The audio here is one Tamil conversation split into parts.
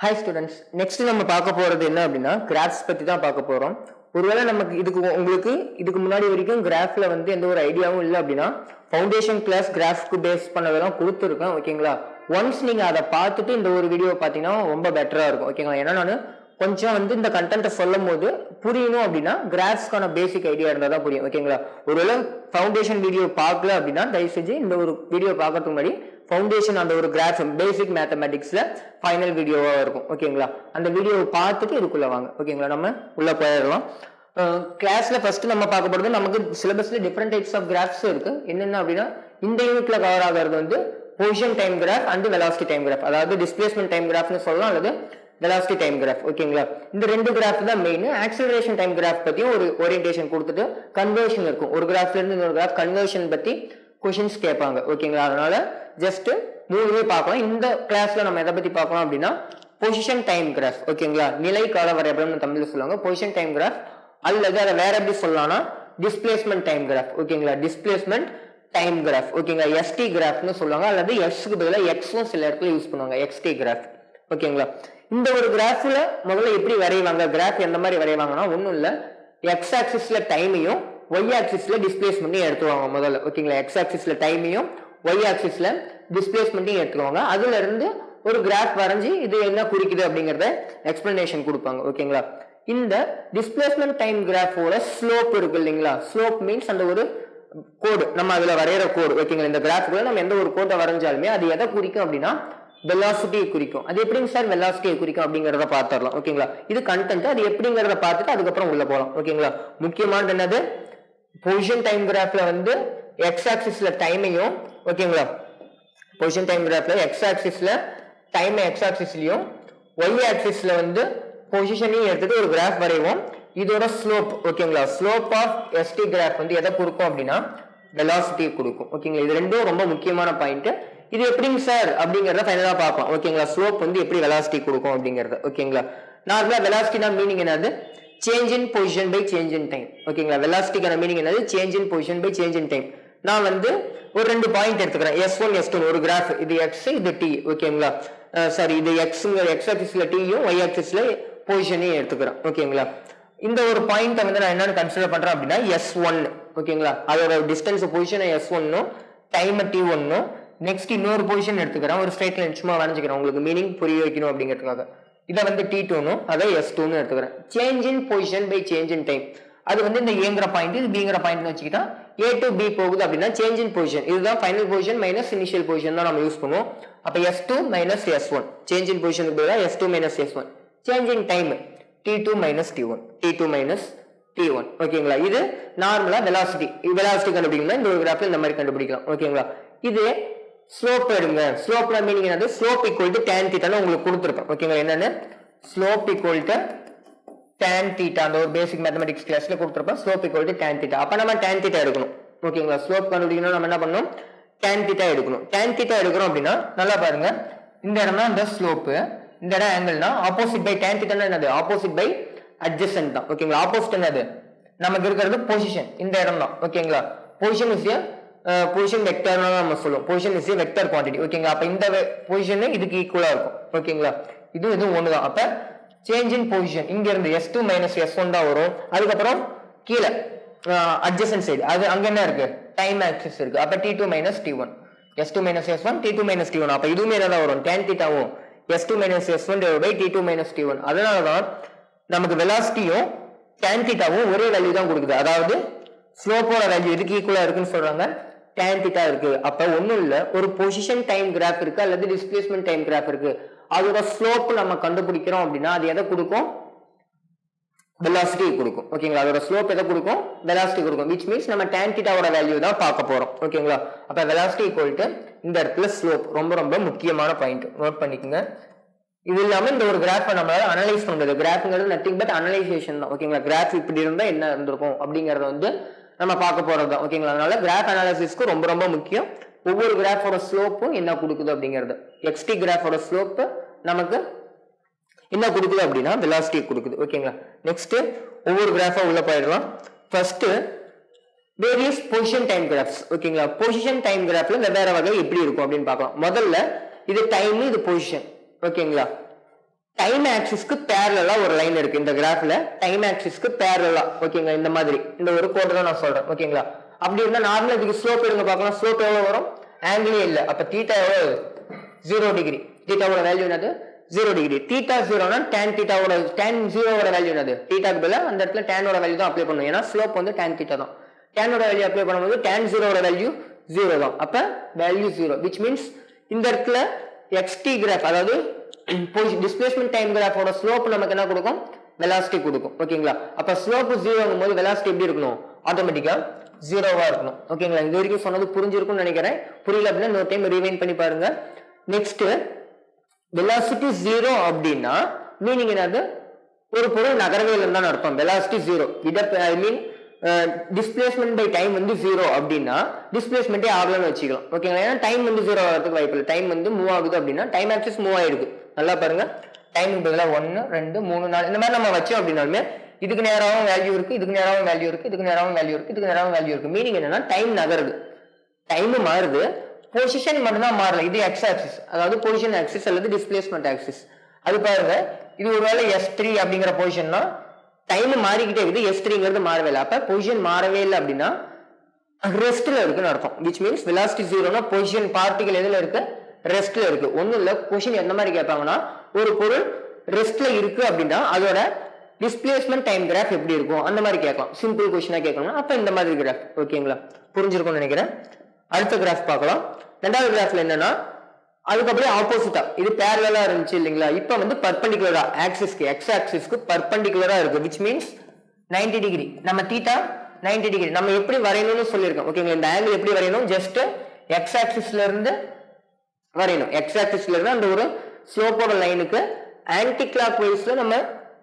ஹாய் ஸ்டூடெண்ட்ஸ், நெக்ஸ்ட் நம்ம பார்க்க போறது என்ன அப்படின்னா கிராஃப்ஸ் பத்தி தான் பார்க்க போறோம். ஒருவேளை நமக்கு உங்களுக்கு இதுக்கு முன்னாடி வரைக்கும் கிராஃப்ல வந்து எந்த ஒரு ஐடியாவும் இல்லை அப்படின்னா ஃபவுண்டேஷன் கிளாஸ் கிராஃப்க்கு பேஸ் பண்ணதெல்லாம் கொடுத்துருக்கேன். ஓகேங்களா? ஒன்ஸ் நீங்க அதை பார்த்துட்டு இந்த ஒரு வீடியோ பார்த்தீங்கன்னா ரொம்ப பெட்டரா இருக்கும். ஓகேங்களா? ஏன்னா நான் கொஞ்சம் வந்து இந்த கண்டென்ட்டை சொல்லும் போது புரியணும் அப்படின்னா கிராஃப்ஸ்க்கான பேசிக் ஐடியா இருந்தால் தான் புரியும். ஓகேங்களா? ஒருவேளை ஃபவுண்டேஷன் வீடியோ பார்க்கல அப்படின்னா தயவு செஞ்சு இந்த ஒரு வீடியோ பார்க்கறதுக்கு முன்னாடி ஃபவுண்டேஷன் அந்த ஒரு கிராஃப் பேசிக் மேத்தமெட்டிக்ஸ்ல ஃபைனல் வீடியோவா இருக்கும். ஓகேங்களா? அந்த வீடியோவை பார்த்துட்டு இதுக்குள்ள வாங்க. ஓகேங்களா? நம்ம உள்ள போயிடலாம். கிளாஸ்ல ஃபர்ஸ்ட் நம்ம பார்க்க போறது நமக்கு சிலபஸ்ல டிஃப்ரெண்ட் டைப்ஸ் ஆஃப் கிராஃப்ஸ் இருக்கு. என்னென்ன அப்படின்னா இந்த யூனிட்ல கவர் ஆகிறது வந்து position time graph and velocity time graph, அதாவது டிஸ்பிளேஸ்மெண்ட் டைம் கிராஃப்னு சொல்லலாம் அல்லது வெலாசிட்டி டைம் கிராஃப். ஓகேங்களா? இந்த ரெண்டு கிராஃப் தான் மெயின். ஆக்சிலரேஷன் டைம் கிராஃப் பத்தியும் ஒரு ஓரியன்டேஷன் கொடுத்துட்டு கன்வர்ஷன் இருக்கும். ஒரு கிராஃப்ல இருந்து இன்னொரு கிராஃப் கன்வர்ஷன் பத்தி கொஷின்ஸ் கேட்பாங்க. ஓகேங்களா? அதனால ஜஸ்ட் மூணுமே பார்க்கலாம். இந்த கிளாஸ்ல நம்ம எதை பத்தி பார்க்கலாம் அப்படின்னா பொசிஷன் டைம் கிராஃப். ஓகேங்களா? நிலை கால வரைபடம் தமிழ்ல சொல்லுவாங்க. பொசிஷன் டைம் கிராஃப் அல்லது அதை வேற எப்படி சொல்லலாம்னா டிஸ்பிளேஸ்மெண்ட் டைம் கிராஃப். ஓகேங்களா? Displacement time graph. ஓகேங்களா? எஸ்டி கிராஃப்னு சொல்லுவாங்க அல்லது எக்ஸ்க்கு பதிலாக எக்ஸும் சில இடத்துல யூஸ் பண்ணுவாங்க, எக்ஸ்டி கிராஃப். ஓகேங்களா? இந்த ஒரு கிராஃப்ல முதல்ல எப்படி வரைவாங்க, கிராஃப் எந்த மாதிரி வரைவாங்கன்னா ஒன்றும் இல்லை, எக்ஸ் ஆக்சிஸ்ல டைமையும் ஒய் ஆக்சிஸ்ல டிஸ்பிளேஸ்மெண்ட்டையும் எடுத்துவாங்க முதல்ல. ஓகேங்களா? எக்ஸ் ஆக்சிஸ்ல டைமையும் ஒய் ஆக்சிஸ்ல டிஸ்பிளேஸ்மெண்ட்டையும் எடுத்துவாங்க. அதுல இருந்து ஒரு கிராஃப் வரைஞ்சி இது என்ன குறிக்குது அப்படிங்கறத எக்ஸ்பிளனேஷன் கொடுப்பாங்க. ஓகேங்களா? இந்த டிஸ்பிளேஸ்மெண்ட் டைம் கிராஃபோட ஸ்லோப் இருக்கு இல்லைங்களா? ஸ்லோப் மீன்ஸ் அந்த ஒரு கோடு, நம்ம அதுல வரைகிற கோடு. ஓகேங்களா? இந்த கிராஃப்ல நம்ம எந்த ஒரு கோட்டை வரைஞ்சாலுமே அது எதை குறிக்கும் அப்படின்னா வெலாசிட்டியை குறிக்கும். அது எப்படிங்க சார் வெலாசிட்டியை குறிக்கும் அப்படிங்கறத பார்த்துடலாம். ஓகேங்களா? இது கண்டென்ட், அது எப்படிங்கறத பார்த்துட்டு அதுக்கப்புறம் உள்ள போகலாம். ஓகேங்களா? முக்கியமானது என்னது, பொசிஷன் டைம் கிராஃப்ல வந்து எக்ஸ் ஆக்சிஸ்ல டைமையும், ஓகேங்களா, பொசிஷன் டைம் கிராஃப்ல எக்ஸ் ஆக்சிஸ்ல டைம் எக்ஸ் ஆக்சிஸ்லயும் ஒய் ஆக்சிஸ்ல வந்து பொசிஷனையும் எடுத்துட்டு ஒரு கிராஃப் வரைவோம். இதோட ஸ்லோப், ஓகேங்களா, ஸ்லோப் ஆஃப் எஸ்டி கிராஃப் வந்து எதை கொடுக்கும் அப்படின்னா வெலாசிட்டியை கொடுக்கும். ஓகேங்களா? இது ரெண்டும் ரொம்ப முக்கியமான பாயிண்ட். இது எப்படிங்க சார் அப்படிங்கறத ஃபைனலா பார்ப்போம். ஓகேங்களா? ஸ்லோப் வந்து எப்படி வெலாசிட்டி கொடுக்கும் அப்படிங்கறது. ஓகேங்களா? நார்மலா வெலாசிட்டினா மீனிங் என்னது, change in position by change in time. ஓகேங்களா? வெலாசிட்டிக்கான மீனிங் என்னது, change in position by change in time. நான் வந்து ஒரு ரெண்டு பாயிண்ட் எடுத்துக்கிறேன், S1 S2 ஒரு கிராஃப், இது எக்ஸ் இது டி. ஓகேங்களா? சாரி, இது எக்ஸ் ஆக்சிஸ்ல டீயும் ஒய் ஆக்சிஸ்ல பொசிஷனையும் எடுத்துக்கிறேன். ஓகேங்களா? இந்த ஒரு பாயிண்ட் வந்து நான் என்னன்னு கன்சிடர் பண்றேன் அப்படின்னா S1. ஓகேங்களா? அதோட distance position S1 time T1. Next இன்னொரு பொசிஷன் எடுத்துக்கிறேன், ஒரு ஸ்ட்ரைட் லைன் சும்மா வரைஞ்சிக்கிறேன் உங்களுக்கு மீனிங் புரிய வைக்கணும் அப்படிங்கிறதுக்காக. இதை வந்து T2 அதை S2 எடுத்துக்கிறேன். Change in position by change in time, அது வந்து இந்த ஏங்கிற பாயிண்ட் இது பிங்கிற பாயிண்ட் வச்சுக்கிட்டா A to B போகுது அப்படின்னா சேஞ்ச் இன் பொசிஷன், இதுதான் final position minus initial position தான் நம்ம யூஸ் பண்ணுவோம். அப்ப S2 minus S1, change in பொசிஷனுக்கு பதிலாக S2 minus S1. Change in time T2 minus T1, T2 minus T1. ஓகேங்களா? இது நார்மலா வெலாசிட்டி கண்டுபிடிக்கலாம். இந்த ஒரு கிராஃப்ல இந்த மாதிரி கண்டுபிடிக்கலாம். ஓகேங்களா? இது ஸ்லோப் எடுங்க. ஸ்லோப்ல மீனிங் என்னது, ஸ்லோப் ஈக்குவல் டு tan θ உங்களுக்கு கொடுத்துருப்பேன். ஓகேங்களா? என்னன்னு ஸ்லோப் ஈக்குவல் டு tan θ, அந்த ஒரு பேசிக் மேத்தமெட்டிக்ஸ் கிளாஸ்ல கொடுத்துருப்பேன். Slope equal to tan θ. அப்ப நம்ம tan θ எடுக்கணும். ஓகேங்களா? ஸ்லோப் கண்டுபிடிக்கணும், நம்ம என்ன பண்ணணும், tan θ எடுக்கணும். tan θ எடுக்கிறோம் அப்படின்னா நல்லா பாருங்க, இந்த இடம் தான் இந்த ஸ்லோப், இந்த இடம் ஆங்கிள்னா ஆப்போசிட் பை tan θ என்னது, ஆப்போசிட் பை அட்ஜசன்ட் தான். ஓகேங்களா? ஆப்போசிட் என்னது, நமக்கு இருக்கிறது பொசிஷன், இந்த இடம் தான். ஓகேங்களா? பொசிஷன் இஸ் பொசிஷன் வெக்டர் நம்ம சொல்லுவோம். Position is vector quantity. ஓகேங்களா? அப்ப இந்த பொசிஷன் இதுக்கு ஈக்குவலா இருக்கும். ஓகேங்களா? இது ஒண்ணுதான். அப்ப சேஞ்ச் இன் பொசிஷன் இங்க இருந்து S2 மைனஸ் S1 தான் வரும். அதுக்கப்புறம் கீழே அட்ஜசன்ட் சைடு அது அங்க என்ன இருக்கு, டைம் ஆக்சிஸ் இருக்கு. அப்ப T2 minus T1, S2 minus S1, T2 minus T1. அப்ப இதுவுமே என்ன வரும், tan θவும் S2 minus S1 by T2 minus T1. அதனாலதான் நமக்கு வெலாசிட்டியும் tan θவும் ஒரே வேல்யூ தான் கொடுக்குது. அதாவது ஸ்லோப்போட வேல்யூ எதுக்கு ஈக்குவலா இருக்குன்னு சொல்றாங்க, tan θ இருக்கு. அப்ப ஒண்ணும் இல்ல, ஒரு பொசிஷன் டைம் கிராஃப் இருக்கு அல்லது டிஸ்பிளேஸ்மெண்ட் டைம் கிராஃப் இருக்கு, அதோட ஸ்லோப் நம்ம கண்டுபிடிக்கிறோம் அப்படின்னா அது எதை கொடுக்கும், வெலாசிட்டி கொடுக்கும். ஓகேங்களா? அதோட ஸ்லோப் எதை கொடுக்கும், வெலாசிட்டி கொடுக்கும். which means நம்ம tan θவோட வேல்யூ தான் பார்க்க போறோம். ஓகேங்களா? அப்ப வெலாசிட்டி ஈக்குவல் டு இந்த இடத்துல ஸ்லோப். ரொம்ப ரொம்ப முக்கியமான பாயிண்ட், நோட் பண்ணிக்கோங்க. இது இல்லாம இந்த ஒரு கிராஃபை நம்மளால அனலைஸ் பண்றது, கிராஃப்ங்கிறது நத்திங் பட் அனலைசேஷன் தான். ஓகேங்களா? கிராஃப் இப்படி இருந்தா என்ன இருந்திருக்கும் அப்படிங்கறத வந்து நம்ம பார்க்க போறது தான். ஓகேங்களா? அதனால கிராஃப் அனாலிசிஸ்க்கு ரொம்ப ரொம்ப முக்கியம் ஒவ்வொரு கிராஃபோட ஸ்லோப்பும் என்ன கொடுக்குது அப்படிங்கிறது. எக்ஸ்டி கிராஃபோட ஸ்லோப் நமக்கு என்ன கொடுக்குது அப்படின்னா வெலாசிட்டி கொடுக்குது. ஓகேங்களா? நெக்ஸ்ட் ஒவ்வொரு கிராஃபா உள்ள போயிடலாம். First various position time graphs. ஓகேங்களா? பொசிஷன் டைம் கிராஃப்ல வெவ்வேறு வகை எப்படி இருக்கும் அப்படின்னு பார்க்கலாம். முதல்ல இது டைம், இது பொசிஷன். ஓகேங்களா? டைம் ஆக்சிஸ்க்கு பேரலா ஒரு லைன் இருக்கு இந்த கிராஃப்ல, டைம் ஆக்சிஸ்க்கு பேரலா. ஓகேங்களா, இந்த மாதிரி இந்த ஒரு கோட் தான் நான் சொல்றேன். ஓகேங்களா, அப்படி இருந்தா நார்மலா இதுக்கு ஸ்லோப் எடுங்க பார்க்கலாம். ஸ்லோப் எவ்வளவு வரும்? ஆங்கிளே இல்ல. அப்ப தீட்டா எவ்வளவு? 0 டிகிரி. தீட்டாவோட வேல்யூ என்னது? 0 டிகிரி. தீட்டா 0னா tan தீட்டாவோட tan 0வோட வேல்யூ என்னது? தீட்டாக்கு பதிலா அந்த இடத்துல tan ஓட வேல்யூ தான் அப்ளை பண்ணணும். ஏன்னா ஸ்லோப் வந்து tan தீட்டா தான். tan ஓட வேல்யூ அப்ளை பண்ணும்போது tan 0வோட வேல்யூ 0 தான். அப்ப வேல்யூ 0, which means இந்த இடத்துல xt கிராஃப், அதாவது டிஸ்பிளேஸ்மென்ட் டைம் கிராஃபோட ஸ்லோப் நமக்கு என்ன கொடுக்கும்? வெலாசிட்டி கொடுக்கும். ஓகேங்களா, அப்ப ஸ்லோப் 0ங்கும் போது வெலாசிட்டி எப்படி இருக்கணும்? ஆட்டோமேட்டிக்கா 0வா இருக்கணும். ஓகேங்களா, இது வரைக்கும் சொன்னது புரிஞ்சிருக்கும்னு நினைக்கிறேன். புரியல அப்படின்னா இன்னொரு டைம் ரீவைண்ட் பண்ணி பாருங்க. நெக்ஸ்ட், வெலாசிட்டி 0 அப்படின்னா மீனிங் என்னது? ஒரு பொருள் நகரவே இல்லைன்னு அர்த்தம். Velocity 0, I mean displacement by time வந்து 0 அப்படின்னா டிஸ்பிளேஸ்மெண்டே ஆகலன்னு வச்சுக்கலாம். ஓகேங்களா, ஏன்னா டைம் வந்து 0 ஆகிறதுக்கு வாய்ப்பு இல்லை. டைம் வந்து மூவ் ஆகுது அப்படின்னா டைம் ஆக்சிஸ் மூவ் ஆயிடுது. நல்லா பாருங்க, டைமுக்கு பதிலாக 1 2 3 4 இந்த மாதிரி நம்ம வச்சோம் அப்படின்னாலுமே இதுக்கு நேராகவும் வேல்யூ இருக்கு, இதுக்கு நேராகவும் வேல்யூ இருக்கு, இதுக்கு நேராகவும் வேல்யூ இருக்கு, இதுக்கு நேராகவும் வேல்யூ இருக்கு. மீனிங் என்னன்னா டைம் நகருது, டைம் மாறுது, பொசிஷன் மட்டும் தான் மாறல. இது எக்ஸ் ஆக்சிஸ், அதாவது பொசிஷன் ஆக்சிஸ் அல்லது டிஸ்பிளேஸ்மெண்ட் ஆக்சிஸ். அது பாருங்க, இது ஒருவேளை S3 அப்படிங்கிற பொசிஷன்னா டைம் மாறிக்கிட்டே இருக்குது, S3ங்கிறது மாறவே இல்லை. அப்ப பொசிஷன் மாறவே இல்லை அப்படின்னா ரெஸ்ட்ல இருக்குன்னு அர்த்தம். விச் மீன்ஸ் வெலாசிட்டி 0னா பொசிஷன் பார்ட்டிகல் எதுல இருக்கு? ரெஸ்ட்ல இருக்கு. ஒன்னும் இல்ல, கொஸ்டின் எந்த மாதிரி கேட்பாங்கன்னா ஒரு பொருள் ரெஸ்ட்ல இருக்கு அப்படின்னா அதோட டிஸ்பிளேஸ்மென்ட் டைம் கிராஃப் எப்படி இருக்கும் அந்த மாதிரி கேட்கலாம். சிம்பிள் கொஸ்டினா கேட்கணும். அப்ப இந்த மாதிரி கிராஃப். ஓகேங்களா, புரிஞ்சிருக்கும்னு நினைக்கிறேன். அடுத்த கிராஃப் பார்க்கலாம். ரெண்டாவது கிராஃப்ல என்னன்னா அதுக்கு அப்படியே ஆப்போசிட்டா இது பேரலா இருந்துச்சு இல்லைங்களா, இப்ப வந்து பர்பெண்டிகுலரா ஆக்சிஸ்க்கு எக்ஸ் ஆக்சிஸ்க்கு பர்பெண்டிகுலரா இருக்கு. Which means 90 degree. நம்ம தீட்டா 90 டிகிரி நம்ம எப்படி வரையணும்னு சொல்லியிருக்கோம். ஓகேங்களா, இந்த ஆங்கிள் எப்படி வரையணும்? ஜஸ்ட் எக்ஸ் ஆக்சிஸ்ல இருந்து வரையணும். எக்ஸ் ஆக்சிஸ்ல இருந்து அந்த ஒரு ஸ்லோப்போட லைனுக்கு ஆன்டி கிளாக் வைஸ்ல நம்ம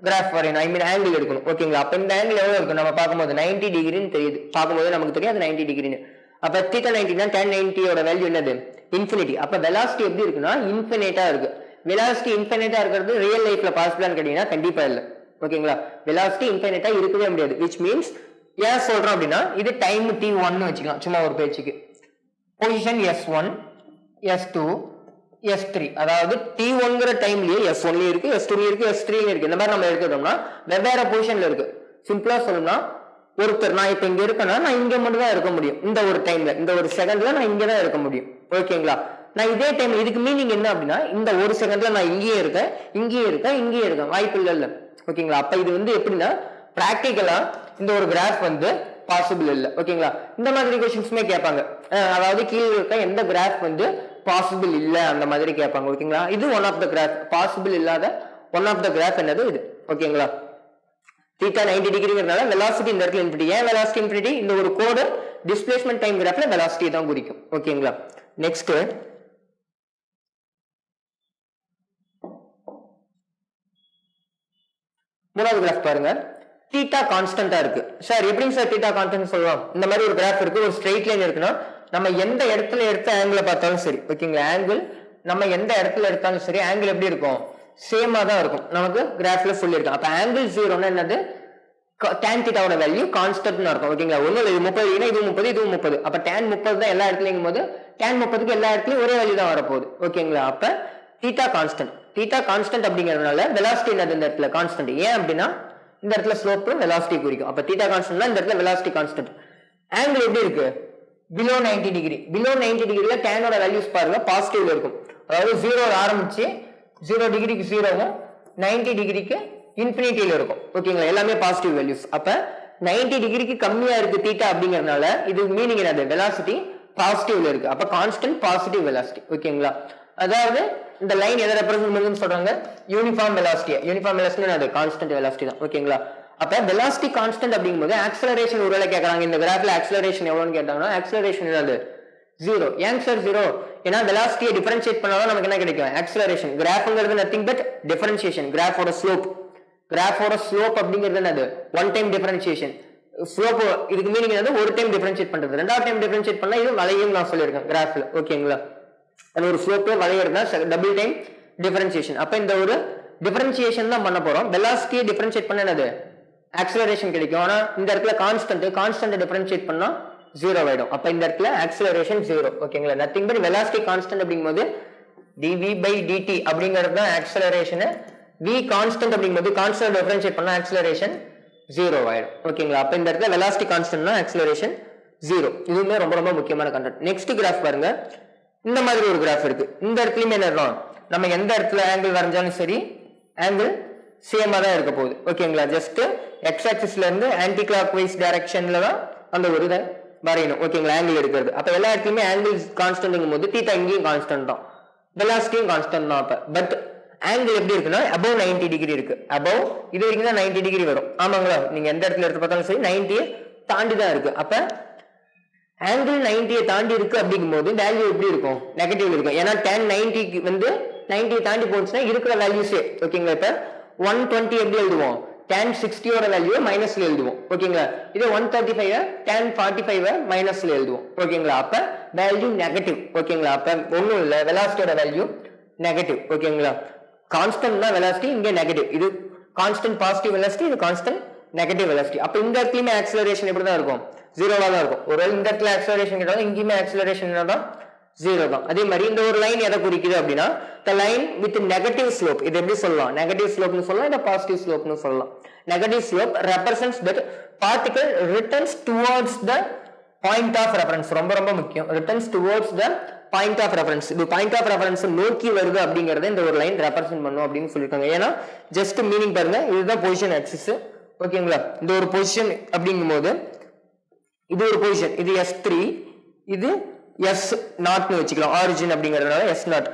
கிராஃப் வரையணும். ஐ மீன் ஆங்கிள் எடுக்கணும். ஓகேங்களா, அப்ப இந்த ஆங்கிள் எவ்வளவு இருக்கும்? நம்ம பார்க்கும்போது 90 டிகிரின்னு தெரியுது. பார்க்கும்போது நமக்கு தெரியும் அது 90 டிகிரின்னு. அப்ப தீட்டா 90னா tan 90யோட வேல்யூ என்னது? இன்ஃபினிட்டி. அப்ப வெலாசிட்டி எப்படி இருக்குன்னா இன்ஃபினிட்டா இருக்கு. வெலாசிட்டி இன்ஃபினிட்டா இருக்கிறது ரியல் லைஃப்ல பாசிபிளான்னு கேட்டீங்கன்னா கண்டிப்பா இல்ல. ஓகேங்களா, வெலாசிட்டி இன்ஃபினிட்டா இருக்கவே முடியாது. விச் மீன்ஸ் ஏன் சொல்றோம் அப்படின்னா இது டைம் t1 வச்சுக்கலாம் சும்மா ஒரு பேச்சுக்கு. பொசிஷன் S1 S2 S3, அதாவது t1ங்கிற டைம்லயே S1லயும் இருக்கு, S2லயும் இருக்கு, S3லயும் இருக்கு. இந்த மாதிரி நம்ம எடுத்துட்டோம்னா வெவ்வேறு பொசிஷன்ல இருக்கு. சிம்பிளா சொல்லணும்னா ஒருத்தர் நான் இப்ப இங்க இருக்கேன்னா நான் இங்க மட்டும் தான் இருக்க முடியும். இந்த ஒரு டைம்ல இந்த ஒரு செகண்ட்ல நான் இங்க தான் இருக்க முடியும். ஓகேங்களா, நான் இதே டைம் இதுக்கு மீனிங் என்ன அப்படின்னா இந்த ஒரு செகண்ட்ல நான் இங்கேயே இருக்கேன், இங்கேயே இருக்கேன், இங்கேயே இருக்கேன், வாய்ப்பு இல்ல. ஓகேங்களா, அப்ப இது வந்து எப்படின்னா பிராக்டிகலா இந்த ஒரு கிராஃப் வந்து பாசிபிள் இல்ல. ஓகேங்களா, இந்த மாதிரி கொஸ்டின்ஸ்மே கேட்பாங்க. அதாவது கீழே இருக்க எந்த கிராஃப் வந்து பாசிபிள் இல்ல அந்த மாதிரி கேட்பாங்க. ஓகேங்களா, இது one of the graph. Possible இல்லாத ஒன் ஆஃப் த கிராஃப் என்னது இது. ஓகேங்களா, தீட்டா 90 டிகிரிங்கிறதுனால வெலாசிட்டி இந்த இடத்துல இன்ஃபினிட்டி. ஏன் வெலாசிட்டி இன்ஃபினிட்டி? இந்த ஒரு கோடு டிஸ்பிளேஸ்மென்ட் டைம் கிராஃப்ல வெலாசிட்டி தான் குறிக்கும். ஓகேங்களா, நெக்ஸ்ட் மூணாவது கிராஃப் பாருங்க. தீட்டா கான்ஸ்டன்டா இருக்கு. சார் எப்படிங்க சார் தீட்டா கான்ஸ்டன்ட் சொல்லுவோம்? இந்த மாதிரி ஒரு கிராஃப் இருக்கு, ஒரு ஸ்ட்ரெயிட் லைன் இருக்குன்னா நம்ம எந்த இடத்துல எடுத்த ஆங்கிள் பார்த்தாலும் சரி. ஓகேங்களா, ஆங்கிள் நம்ம எந்த இடத்துல எடுத்தாலும் சரி ஆங்கிள் எப்படி இருக்கும்? சேமா தான் இருக்கும். நமக்கு கிராஃப்ல சொல்லி இருக்கும். அப்ப ஆங்கிள் 0னா என்னது? tan தீட்டாவோட வேல்யூ கான்ஸ்டன்ட்னு அர்த்தம். ஓகேங்களா, ஒண்ணு இது 30 இது 30 இது 30. அப்ப tan 30 தான் எல்லா இடத்துலயும் போது tan 30க்கு எல்லா இடத்துலயும் ஒரே வேல்யூ தான் வரப்போகுது. ஓகேங்களா, அப்ப தீட்டா கான்ஸ்டன்ட். தீட்டா கான்ஸ்டன்ட் அப்படிங்கறதுனால வெலாசிட்டி என்னது? இந்த இடத்துல கான்ஸ்டன்ட். ஏன் அப்படின்னா இந்த இடத்துல ஸ்லோப் வெலாசிட்டி குறிக்கும். அப்ப தீட்டா கான்ஸ்டன்ட்னா இந்த இடத்துல வெலாசிட்டி கான்ஸ்டன்ட். ஆங்கிள் எப்படி இருக்கு? Below 90 degree. பிலோ 90 டிகிரில டேனோட வேல்யூஸ் பாருங்க பாசிட்டிவ்ல இருக்கும். அதாவது 0 ஆரம்பிச்சு 0 டிகிரிக்கு 0வும் 90 டிகிரிக்கு இன்ஃபினிட்டியில இருக்கும். ஓகேங்களா, எல்லாமே பாசிட்டிவ் வேல்யூஸ். அப்ப 90 டிகிரிக்கு கம்மியா இருக்கு தீட்டா அப்படிங்கறதுனால இது மீனிங் என்னது? வெலாசிட்டி பாசிட்டிவ்ல இருக்கு. அப்ப கான்ஸ்டன்ட் பாசிட்டிவ் வெலாசிட்டி. ஓகேங்களா, அதாவது இந்த லைன் எதை ரெப்ரசென்ட் பண்ணுதுன்னு சொல்றாங்க? Uniform velocity. யூனிஃபார்ம் வெலாசிட்டி அது கான்ஸ்டன்ட் வெலாசிட்டி தான். ஓகேங்களா, அப்ப வெலாசிட்டி கான்ஸ்டன்ட் அப்படிங்கும்போது ஆக்சலரேஷன் ஒருவேளை கேட்கறாங்க. இந்த கிராஃப்ல ஆக்சலரேஷன் எவ்வளவுன்னு கேட்டாங்கன்னா ஆக்சலரேஷன் என்னது? 0. ஏன் சார் 0? ஏன்னா வெலாசிட்டியை டிஃபரன்ஷியேட் பண்ணாதான் நமக்கு என்ன கிடைக்கும்? ஆக்சலரேஷன். கிராஃப்ங்கிறது நத்திங் பட் டிஃபரன்ஷியேஷன். கிராஃபோட ஸ்லோப். கிராஃபோட ஸ்லோப் அப்படிங்கிறது என்னது? One time differentiation. ஸ்லோப் இதுக்கு மீனிங் என்னது? ஒரு டைம் டிஃபரன்ஷியேட் பண்றது. ரெண்டாவது டைம் டிஃபரன்ஷியேட் பண்ணா இது வளையும் நான் சொல்லியிருக்கேன் கிராஃப்ல. ஓகேங்களா, அது ஒரு ஸ்லோப் வளையறதுனா டபுள் டைம் டிஃபரன்ஷியேஷன். அப்ப இந்த ஒரு டிஃபரன்ஷியேஷன் தான் பண்ண போறோம். வெலாசிட்டியை டிஃபரன்ஷியேட் பண்ண என்னது? ஆக்சலரேஷன் கிடைக்கும். ஆனா இந்த இடத்துல கான்ஸ்டன்ட் டிஃபரன்ஷியேட் பண்ணா 0 ஆயிடும். அப்ப இந்த இடத்துல ஆக்சலரேஷன் 0. ஓகேங்களா, நத்திங் பட் வெலாசிட்டி கான்ஸ்டன்ட் அப்படிங்கும்போது dv by dt அப்படிங்கிறது தான் ஆக்சலரேஷன். v கான்ஸ்டன்ட் அப்படிங்கும்போது கான்ஸ்டன்ட் டிஃபரன்ஷியேட் பண்ணா ஆக்ஸலரேஷன் 0 ஆயிடும் ஓகேங்களா அப்ப இந்த இடத்துல வெலாசிட்டி கான்ஸ்டன்ட்னா ஆக்ஸலரேஷன் 0 இதுவுமே ரொம்ப ரொம்ப முக்கியமான கண்டென்ட் நெக்ஸ்ட் கிராஃப் பாருங்க இந்த மாதிரி ஒரு கிராஃப் இருக்கு இந்த இடத்துலயும் என்ன இருக்கும் நம்ம எந்த இடத்துல ஆங்கிள் வரைஞ்சாலும் சரி ஆங்கிள் சேமா தான் இருக்க போகுது ஓகேங்களா ஜஸ்ட் எக்ஸ் ஆக்சிஸ்ல இருந்து ஆன்டி கிளாக் வைஸ் டைரக்ஷன்ல தான் அந்த ஒரு இதை வரையணும் ஓகேங்களா ஆங்கிள் எடுக்கிறது அப்ப எல்லா இடத்துலயுமே ஆங்கிள் கான்ஸ்டன்ட்ங்கும் போது தீட்டா இங்கேயும் கான்ஸ்டன்ட் தான் வெலாசிட்டியும் கான்ஸ்டன்ட் தான் அப்ப பட் ஆங்கிள் எப்படி இருக்குன்னா above 90 டிகிரி இருக்கு above இது வரைக்கும் தான் 90 டிகிரி வரும் ஆமாங்களா நீங்க எந்த இடத்துல எடுத்து பார்த்தாலும் சரி 90 தாண்டி தான் இருக்கு அப்ப ஆங்கிள் 90 தாண்டி இருக்கு அப்படிங்கும்போது வேல்யூ எப்படி இருக்கும் நெகட்டிவ் இருக்கும் ஏன்னா tan 90 வந்து 90 தாண்டி போச்சுன்னா இருக்கிற வேல்யூஸே ஓகேங்களா இப்ப 120 எப்படி எழுதுவோம் tan 60 ஓட வேல்யூ மைனஸ்ல எழுதுவோம் ஓகேங்களா இதே 135 tan 45 மைனஸ்ல எழுதுவோம் ஓகேங்களா அப்ப வேல்யூ நெகட்டிவ் ஓகேங்களா அப்ப ஒண்ணும் இல்ல வெலாசிட்டியோட வேல்யூ நெகட்டிவ் ஓகேங்களா கான்ஸ்டன்ட் தான் வெலாசிட்டி இங்க நெகட்டிவ் இது கான்ஸ்டன்ட் பாசிட்டிவ் வெலாசிட்டி இது கான்ஸ்டன்ட் நெகட்டிவ் வெலாசிட்டி அப்ப இந்த இடத்துலயுமே ஆக்ஸலரேஷன் எப்படி தான் இருக்கும் 0 தான் இருக்கும் ஒருவேளை இந்த இடத்துல ஆக்ஸலரேஷன் கேட்டாலும் இங்கேயுமே ஆக்ஸலரேஷன் தான் 0 தான் அதே மாதிரி இந்த ஒரு லைன் எதை குறிக்குது அப்படின்னா the line with negative slope இது எப்படி சொல்லலாம் நெகட்டிவ் ஸ்லோப்னு சொல்லலாம் இல்ல பாசிட்டிவ் ஸ்லோப்னு சொல்லலாம் negative slope represents that particle returns towards the point of reference ரொம்ப ரொம்ப முக்கியம் returns towards the point of reference இது point of reference நோக்கி வருது அப்படிங்கறத இந்த ஒரு லைன் ரெப்ரசன்ட் பண்ணும் அப்படின்னு சொல்லிருக்காங்க ஏன்னா ஜஸ்ட் மீனிங் பாருங்க இதுதான் பொசிஷன் ஆக்சிஸ் ஓகேங்களா இந்த ஒரு பொசிஷன் அப்படிங்கும்போது இது ஒரு பொசிஷன் இது S3 இது S0 னு வச்சுக்கலாம் ஆரிஜின் அப்படிங்கறதுனால S0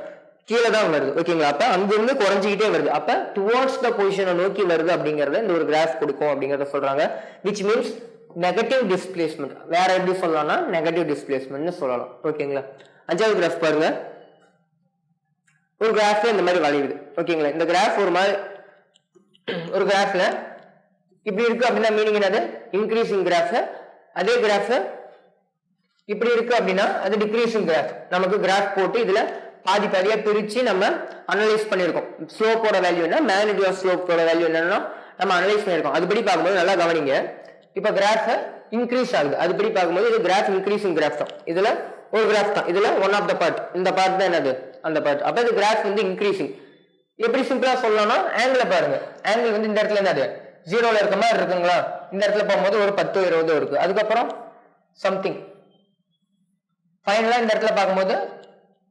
கீழே தான் வருது ஓகேங்களா அப்ப அங்க இருந்து குறைஞ்சிக்கிட்டே வருது அப்ப டுவார்ட்ஸ் த பொசிஷனை நோக்கி வருது அப்படிங்கறத இந்த ஒரு கிராஃப் கொடுக்கும் அப்படிங்கறத சொல்றாங்க which means நெகட்டிவ் டிஸ்பிளேஸ்மென்ட் வேற எப்படி சொல்லலாம்னா நெகட்டிவ் டிஸ்பிளேஸ்மென்ட்னு சொல்லலாம் ஓகேங்களா அஞ்சாவது கிராஃப் பாருங்க ஒரு கிராஃப்ல இந்த மாதிரி வளையுது ஓகேங்களா இந்த கிராஃப் ஒரு கிராஃப்ல இப்படி இருக்கு அப்படின்னா மீனிங் என்னது இன்க்ரீசிங் கிராஃப் அதே கிராஃப் இப்படி இருக்கு அப்படின்னா அது டிக்ரீசிங் கிராஃப் நமக்கு கிராஃப் போட்டு இதுல பாதி பாதியா பிரிச்சு நம்ம அனலைஸ் பண்ணிருக்கோம் ஸ்லோப்போட வேல்யூ என்ன மேக்னிட்யூட் ஆஃப் ஸ்லோப்போட வேல்யூ என்னன்னா நம்ம அனலைஸ் பண்ணிருக்கோம் அதுபடி பார்க்கும்போது நல்லா கவனிங்க இப்ப கிராஃப் இன்க்ரீஸ் ஆகுது அதுபடி பார்க்கும்போது இது கிராஃப் இன்க்ரீசிங் கிராஃப் தான் இதுல ஒரு கிராஃப் தான் இதுல ஒன் ஆஃப் த பார்ட் இந்த பார்ட் தான் என்னது அந்த பார்ட் அப்ப இது கிராஃப் வந்து இன்க்ரீசிங் எப்படி சிம்பிளா சொல்லலாம்னா ஆங்கிள் பாருங்க ஆங்கிள் வந்து இந்த இடத்துல என்னது 0ல இருக்க மாதிரி இருக்குங்களா இந்த இடத்துல போகும்போது ஒரு 10 20 இருக்கு அதுக்கப்புறம் சம்திங் ஃபைனலா இந்த இடத்துல பார்க்கும்போது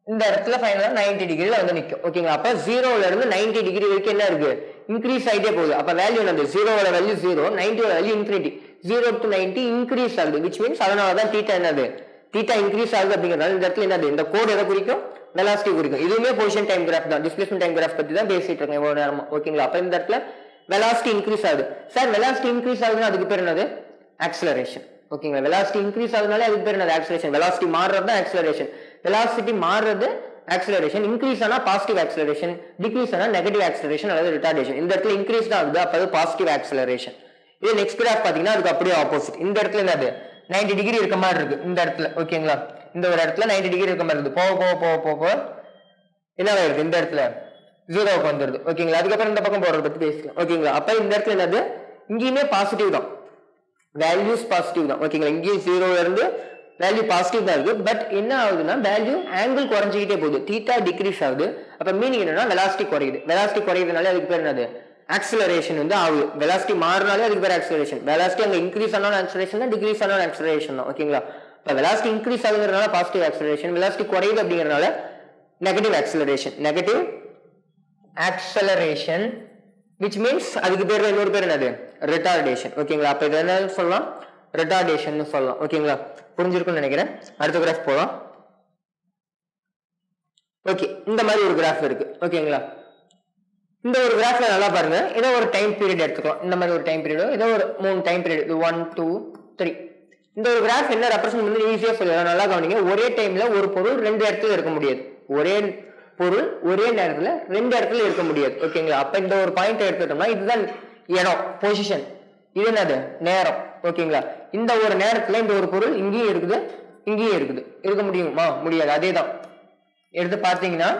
இந்த இடத்துல ஃபைனலா 90 டிகிரில வந்து நிக்கும் ஓகேங்களா அப்ப 0ல இருந்து 90 டிகிரி வரைக்கும் என்ன இருக்கு இன்க்ரீஸ் ஆயிட்டே போகுது அப்ப வேல்யூ என்னது 0வோட வேல்யூ 0 90 ஓட வேல்யூ இன்ஃபினிட்டி 0 to 90 இன்க்ரீஸ் ஆகுது which means அதனால தான் தீட்டா என்னது தீட்டா இன்க்ரீஸ் ஆகுது அப்படிங்கறதால இந்த இடத்துல என்னது இந்த கோட் எதை குறிக்கும் வெலாசிட்டி குறிக்கும் இதுவுமே பொசிஷன் டைம் கிராஃப் தான் டிஸ்பிளேஸ்மென்ட் டைம் கிராஃப் பத்தி தான் பேசிட்டு இருக்கேன் இவ்வளவு நேரமா ஓகேங்களா அப்ப இந்த இடத்துல வெலாசிட்டி இன்க்ரீஸ் ஆகுது சார் வெலாசிட்டி இன்க்ரீஸ் ஆகுதுன்னா அதுக்கு பேர் என்னது ஆக்ஸலரேஷன் ஓகேங்களா வெலாசிட்டி இன்க்ரீஸ் ஆகுதுனால அதுக்கு பேர் என்னது ஆக்ஸலரேஷன் வெலாசிட்டி மாறுறது தான் ஆக்ஸலரேஷன் வெலாசிட்டி மாறுறது ஆக்ஸலரேஷன் இன்க்ரீஸ் ஆனா பாசிட்டிவ் ஆக்ஸலரேஷன் டிக்ரீஸ் ஆனா நெகட்டிவ் ஆக்ஸலரேஷன் அல்லது ரிட்டார்டேஷன் இந்த இடத்துல இன்க்ரீஸ் தான் ஆகுது அப்ப அது பாசிட்டிவ் ஆக்ஸலரேஷன் இது நெக்ஸ்ட் கிராஃப் பாத்தீங்கன்னா அதுக்கு அப்படியே ஆப்போசிட் இந்த இடத்துல என்னது 90 டிகிரி இருக்க மாதிரி இருக்கு இந்த இடத்துல ஓகேங்களா இந்த ஒரு இடத்துல 90 டிகிரி இருக்க மாதிரி இருக்கு போக என்ன இருக்கு இந்த இடத்துல 0க்கு வந்துருது ஓகேங்களா அதுக்கப்புறம் இந்த பக்கம் போறத பத்தி பேசலாம் ஓகேங்களா அப்ப இந்த இடத்துல என்னது இங்கேயுமே பாசிட்டிவ் தான் வேல்யூஸ் பாசிட்டிவ் தான் ஓகேங்களா இங்கேயும் 0ல இருந்து வேல்யூ பாசிட்டிவ் தான் இருக்கு பட் என்ன ஆகுதுன்னா வேல்யூ ஆங்கிள் குறைஞ்சிக்கிட்டே போகுது தீட்டா டிக்ரீஸ் ஆகுது அப்ப மீனிங் என்னன்னா வெலாசிட்டி குறையுது வெலாசிட்டி குறையுதுனால அதுக்கு பேர் என்னது ஆக்ஸலரேஷன் வந்து ஆகுது வெலாசிட்டி மாறினாலே அதுக்கு பேர் ஆக்ஸலரேஷன் வெலாசிட்டி அங்க இன்க்ரீஸ் ஆனாலும் ஆக்ஸலரேஷன் தான் டிக்ரீஸ் ஆனாலும் ஆக்ஸலரேஷன் தான் ஓகேங்களா இப்ப வெலாசிட்டி இன்க்ரீஸ் ஆகுறதுனால பாசிட்டிவ் ஆக்ஸலரேஷன் வெலாசிட்டி குறையுது அப்படிங்கறதுனால நெகட்டிவ் ஆக்ஸலரேஷன் which means அதுக்கு பேர் இன்னொரு பேர் என்னது ரிட்டார்டேஷன் ஓகேங்களா அப்ப இது என்ன சொல்லலாம் ரிட்டார்டேஷன் சொல்லலாம் ஓகேங்களா புரிஞ்சிருக்கும்னு நினைக்கிறேன் அடுத்த கிராஃப் போலாம் ஓகே இந்த மாதிரி ஒரு கிராஃப் இருக்கு ஓகேங்களா இந்த ஒரு கிராஃப்ல நல்லா பாருங்க ஏதோ ஒரு டைம் பீரியட் எடுத்துக்கலாம் இந்த மாதிரி ஒரு டைம் பீரியட் ஏதோ ஒரு 3 டைம் பீரியட் 1 2 3 இந்த ஒரு கிராஃப் என்ன ரெப்ரசன்ட் பண்ணி ஈஸியா சொல்லலாம் நல்லா கவனிங்க ஒரே டைம்ல ஒரு பொருள் ரெண்டு இடத்துல இருக்க முடியாது ஒரே பொருள் ஒரே நேரத்துல ரெண்டு இடத்துல இருக்க முடியாது ஓகேங்களா அப்ப இந்த ஒரு பாயிண்ட் எடுத்துட்டோம்னா இதுதான் இடம் பொசிஷன் இது என்னது நேரம் ஓகேங்களா இந்த ஒரு நேரத்துல இந்த ஒரு பொருள் இங்கேயும் இருக்குது இங்கேயும் இருக்குது இருக்க முடியுமா முடியாது அதேதான் எடுத்து பார்த்தீங்கன்னா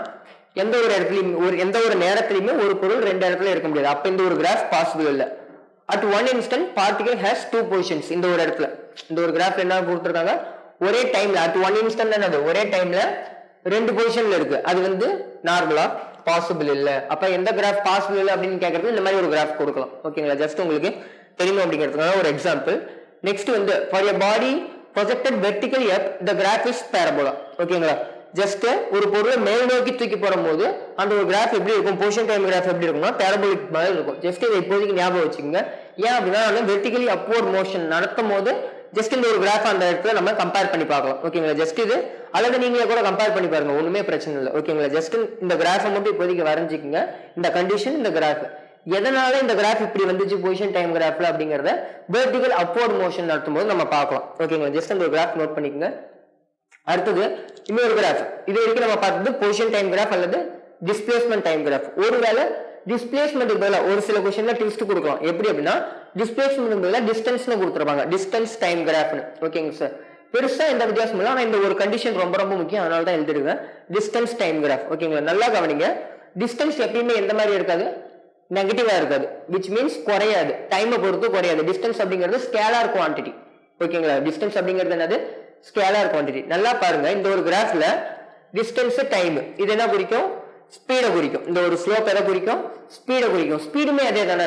எந்த ஒரு இடத்துலயும் எந்த ஒரு நேரத்திலுமே ஒரு பொருள் ரெண்டு இடத்துல இருக்க முடியாது அப்ப இந்த ஒரு கிராஃப் பாசிபிள் இல்ல at one instant particle has two positions இந்த ஒரு இடத்துல இந்த ஒரு கிராஃப் என்ன கொடுத்திருக்காங்க ஒரே டைம்ல at one instant என்னது ஒரே டைம்ல ரெண்டு பொசிஷன்ல இருக்கு அது வந்து நார்மலா பாசிபிள் இல்ல. அப்ப எந்த கிராஃப் பாசிபிள் இல்ல அப்படின்னு கேக்குறது இந்த மாதிரி ஒரு கிராஃப் கொடுக்கலாம். ஓகேங்களா, ஜஸ்ட் உங்களுக்கு தெரியும் அப்படிங்கிறதுக்காக ஒரு எக்ஸாம்பிள். நெக்ஸ்ட் வந்து for a body projected vertically up the graph is parabola. ஓகேங்களா, ஜஸ்ட் ஒரு பொருளை மேல் நோக்கி தூக்கி போடும்போது அந்த ஒரு கிராஃப் எப்படி இருக்கும், பொசிஷன் டைம் கிராஃப் எப்படி இருக்கும்னா பாரபோலிக் மாதிரி இருக்கும். ஜஸ்ட் இதை இப்போதைக்கு ஞாபகம் வச்சுக்கோங்க. ஏன் அப்படின்னா வெர்டிகலி அப்வர்ட் மோஷன் நடத்தும் போது ஜஸ்ட் இந்த ஒரு கிராஃப் அந்த இடத்துல நம்ம கம்பேர் பண்ணி பார்க்கலாம். ஓகேங்களா, ஜஸ்ட் இது அல்லது நீங்களே கூட கம்பேர் பண்ணி பாருங்க, ஒண்ணுமே பிரச்சனை இல்லை. ஓகேங்களா, ஜஸ்ட் இந்த கிராஃபை மட்டும் இப்போதைக்கு வரைஞ்சிக்கங்க. இந்த கண்டிஷன், இந்த கிராஃப் எதனால இந்த கிராஃப் இப்படி வந்துச்சு பொசிஷன் டைம் கிராஃப்ல அப்படிங்கறத வெர்டிகல் அப்வர்ட் மோஷன் நடத்தும் போது நம்ம பார்க்கலாம். ஓகேங்களா, ஜஸ்ட் அந்த கிராஃப் நோட் பண்ணிக்கோங்க. அடுத்தது இன்னொரு கிராஃப், இது வரைக்கும் நம்ம பார்த்தது பொசிஷன் டைம் கிராஃப் அல்லது டிஸ்பிளேஸ்மெண்ட் டைம் கிராஃப். ஒருவேளை டிஸ்பிளேஸ்மெண்ட் பதிலா ஒரு சில கொஸ்டின்ல ட்விஸ்ட் கொடுக்கலாம். எப்படி அப்படின்னா டிஸ்பிளேஸ்மெண்ட் பதிலா டிஸ்டன்ஸ்னு கொடுத்துருப்பாங்க, டிஸ்டன்ஸ் டைம் கிராஃப்னு. ஓகேங்க சார், பெருசா எந்த வித்தியாசம் இல்லை. ஆனா இந்த ஒரு கண்டிஷன் ரொம்ப ரொம்ப முக்கியம், அதனால தான் எழுதிருக்கேன் டிஸ்டன்ஸ் டைம் கிராஃப். ஓகேங்களா, நல்லா கவனிங்க. டிஸ்டன்ஸ் எப்பயுமே எந்த மாதிரி இருக்காது, நெகட்டிவா இருக்காது, விச் மீன்ஸ் குறையாது, டைமை பொறுத்து குறையாது. டிஸ்டன்ஸ் அப்படிங்கிறது ஸ்கேலார் குவான்டிட்டி. ஓகேங்களா, டிஸ்டன்ஸ் அப்படிங்கிறது என்னது, ஸ்கேலார் குவான்டிட்டி. நல்லா பாருங்க, இந்த ஒரு கிராஃப்ல டிஸ்டன்ஸ் டைம் இது என்ன குறிக்கும், ஸ்பீடை குறிக்கும். இந்த ஒரு ஸ்லோப் எதை குறிக்கும், ஸ்பீடை குறிக்கும். ஸ்பீடுமே அதே தானே,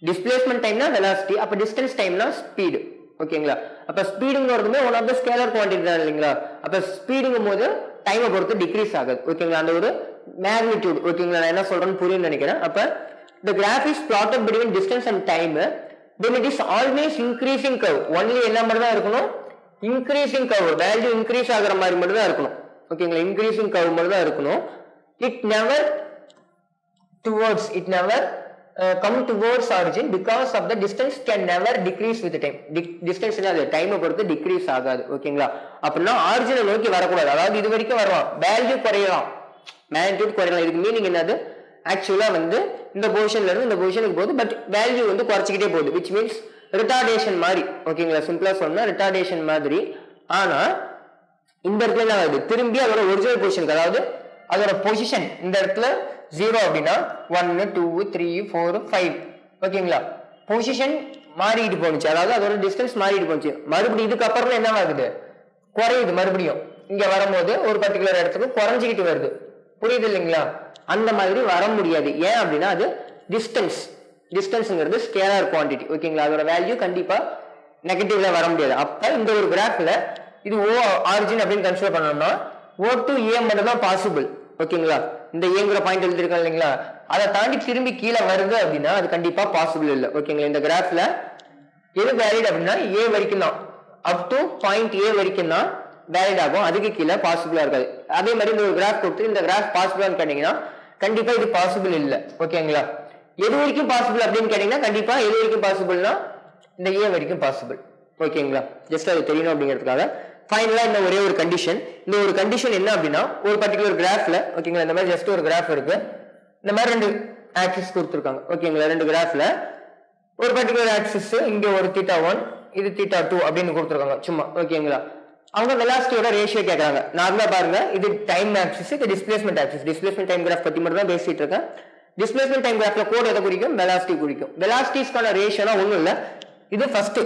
டிஸ்பிளேஸ்மெண்ட் டைம்னா வெலாசிட்டி, அப்ப டிஸ்டன்ஸ் டைம்னா ஸ்பீடு. ஓகேங்களா, அப்ப ஸ்பீடுங்கிறதுமே one of the scalar quantity தான் இல்லைங்களா. அப்ப ஸ்பீடுங்கும் போது டைமை பொறுத்து டிக்ரீஸ் ஆகுது. ஓகேங்களா, அந்த ஒரு மேக்னிடியூட். ஓகேங்களா, நான் என்ன சொல்றேன்னு புரியும்னு நினைக்கிறேன். அப்ப the graph is plotted between distance and time, then it is always increasing curve. only என்ன மாதிரி தான் இருக்கணும், increasing curve, value increase ஆகுற மாதிரி மட்டும் தான் இருக்கணும். ஓகேங்களா, increasing curve மாதிரி தான் இருக்கணும். it never come towards origin because of the distance can never decrease with the time. distance என்ன, டைமை பொறுத்து டிக்ரீஸ் ஆகாது. ஓகேங்களா, அப்படின்னா ஆரிஜினை நோக்கி வரக்கூடாது. அதாவது இது வரைக்கும் வரலாம், வேல்யூ குறையலாம், மேக்னிடியூட் குறையலாம். இதுக்கு மீனிங் என்னது, ஆக்சுவலா வந்து இந்த பொசிஷன்ல இருந்து இந்த பொசிஷனுக்கு போகுது, பட் வேல்யூ வந்து குறைச்சிக்கிட்டே போகுது, விச் மீன்ஸ் ரிட்டார்டேஷன் மாதிரி. ஓகேங்களா, சிம்பிளா சொன்னா ரிட்டார்டேஷன் மாதிரி. ஆனா இந்த இடத்துல என்ன ஆகுது, திரும்பி அதோட ஒரிஜினல் பொசிஷனுக்கு, அதாவது அதோட பொசிஷன் இந்த இடத்துல 0 அப்படின்னா 1 2 3 4 5. ஓகேங்களா, பொசிஷன் மாறிட்டு போனுச்சு, அதாவது அதோட டிஸ்டன்ஸ் மாறிட்டு போனுச்சு. மறுபடியும் இதுக்கு அப்புறம் என்ன ஆகுது, குறையுது. மறுபடியும் இங்க வரும்போது ஒரு பர்டிகுலர் இடத்துக்கு குறைஞ்சிக்கிட்டு வருது. புரியுது இல்லைங்களா, அந்த மாதிரி வர முடியாது. ஏன் அப்படின்னா அது டிஸ்டன்ஸ்ங்கிறது ஸ்கேலார் குவான்டிட்டி. ஓகேங்களா, அதோட வேல்யூ கண்டிப்பா நெகட்டிவ்ல வர முடியாது. அப்ப இந்த ஒரு கிராஃப்ல இது ஓ ஆரிஜின் அப்படின்னு கன்சிடர் பண்ணோம்னா O to A மட்டும் தான் பாசிபிள். ஓகேங்களா, இந்த ஏங்கிற பாயிண்ட் எழுதிருக்கோம் இல்லைங்களா, அதை தாண்டி திரும்பி கீழே வருது அப்படின்னா அது கண்டிப்பா பாசிபிள் இல்லை. ஓகேங்களா, இந்த கிராஃப்ல எது வேலிட் அப்படின்னா ஏ வரைக்கும் தான், அப் டு பாயிண்ட் ஏ வரைக்கும் தான் வேலிட் ஆகும், அதுக்கு கீழே பாசிபிளா இருக்காது. அதே மாதிரி இந்த ஒரு கிராஃப் கொடுத்து இந்த கிராஃப் பாசிபிளான்னு கேட்டீங்கன்னா கண்டிப்பா இது பாசிபிள் இல்லை. ஓகேங்களா, எது வரைக்கும் பாசிபிள் அப்படின்னு கேட்டீங்கன்னா கண்டிப்பா எது வரைக்கும் பாசிபிள்னா இந்த ஏ வரைக்கும் பாசிபிள். ஓகேங்களா, ஜஸ்ட் அது தெரியணும் அப்படிங்கிறதுக்காக. ஃபைனலா இந்த ஒரே ஒரு கண்டிஷன், இந்த ஒரு கண்டிஷன் என்ன அப்படின்னா ஒரு பர்டிகுலர் கிராஃப்ல, ஓகேங்களா, இந்த மாதிரி ஜஸ்ட் ஒரு கிராஃப் இருக்கு, இந்த மாதிரி 2 ஆக்சிஸ் கொடுத்துருக்காங்க. ஓகேங்களா, 2 கிராஃப்ல ஒரு பர்டிகுலர் ஆக்சிஸ் இங்க ஒரு θ1 இது θ2 அப்படின்னு கொடுத்துருக்காங்க சும்மா. ஓகேங்களா, அவங்க வெலாசிட்டியோட ரேஷியோ கேட்கறாங்க. நார்மலா பாருங்க, இது டைம் ஆக்சிஸ், இது displacement axis. Displacement time graph பத்தி மட்டும் தான் பேசிட்டு இருக்கேன். டிஸ்பிளேஸ்மெண்ட் டைம் கிராஃப்ல கோட் எதை குறிக்கும், வெலாசிட்டி குறிக்கும். வெலாசிட்டிஸ்க்கான ரேஷியோனா ஒண்ணும் இல்ல, இது ஃபர்ஸ்ட்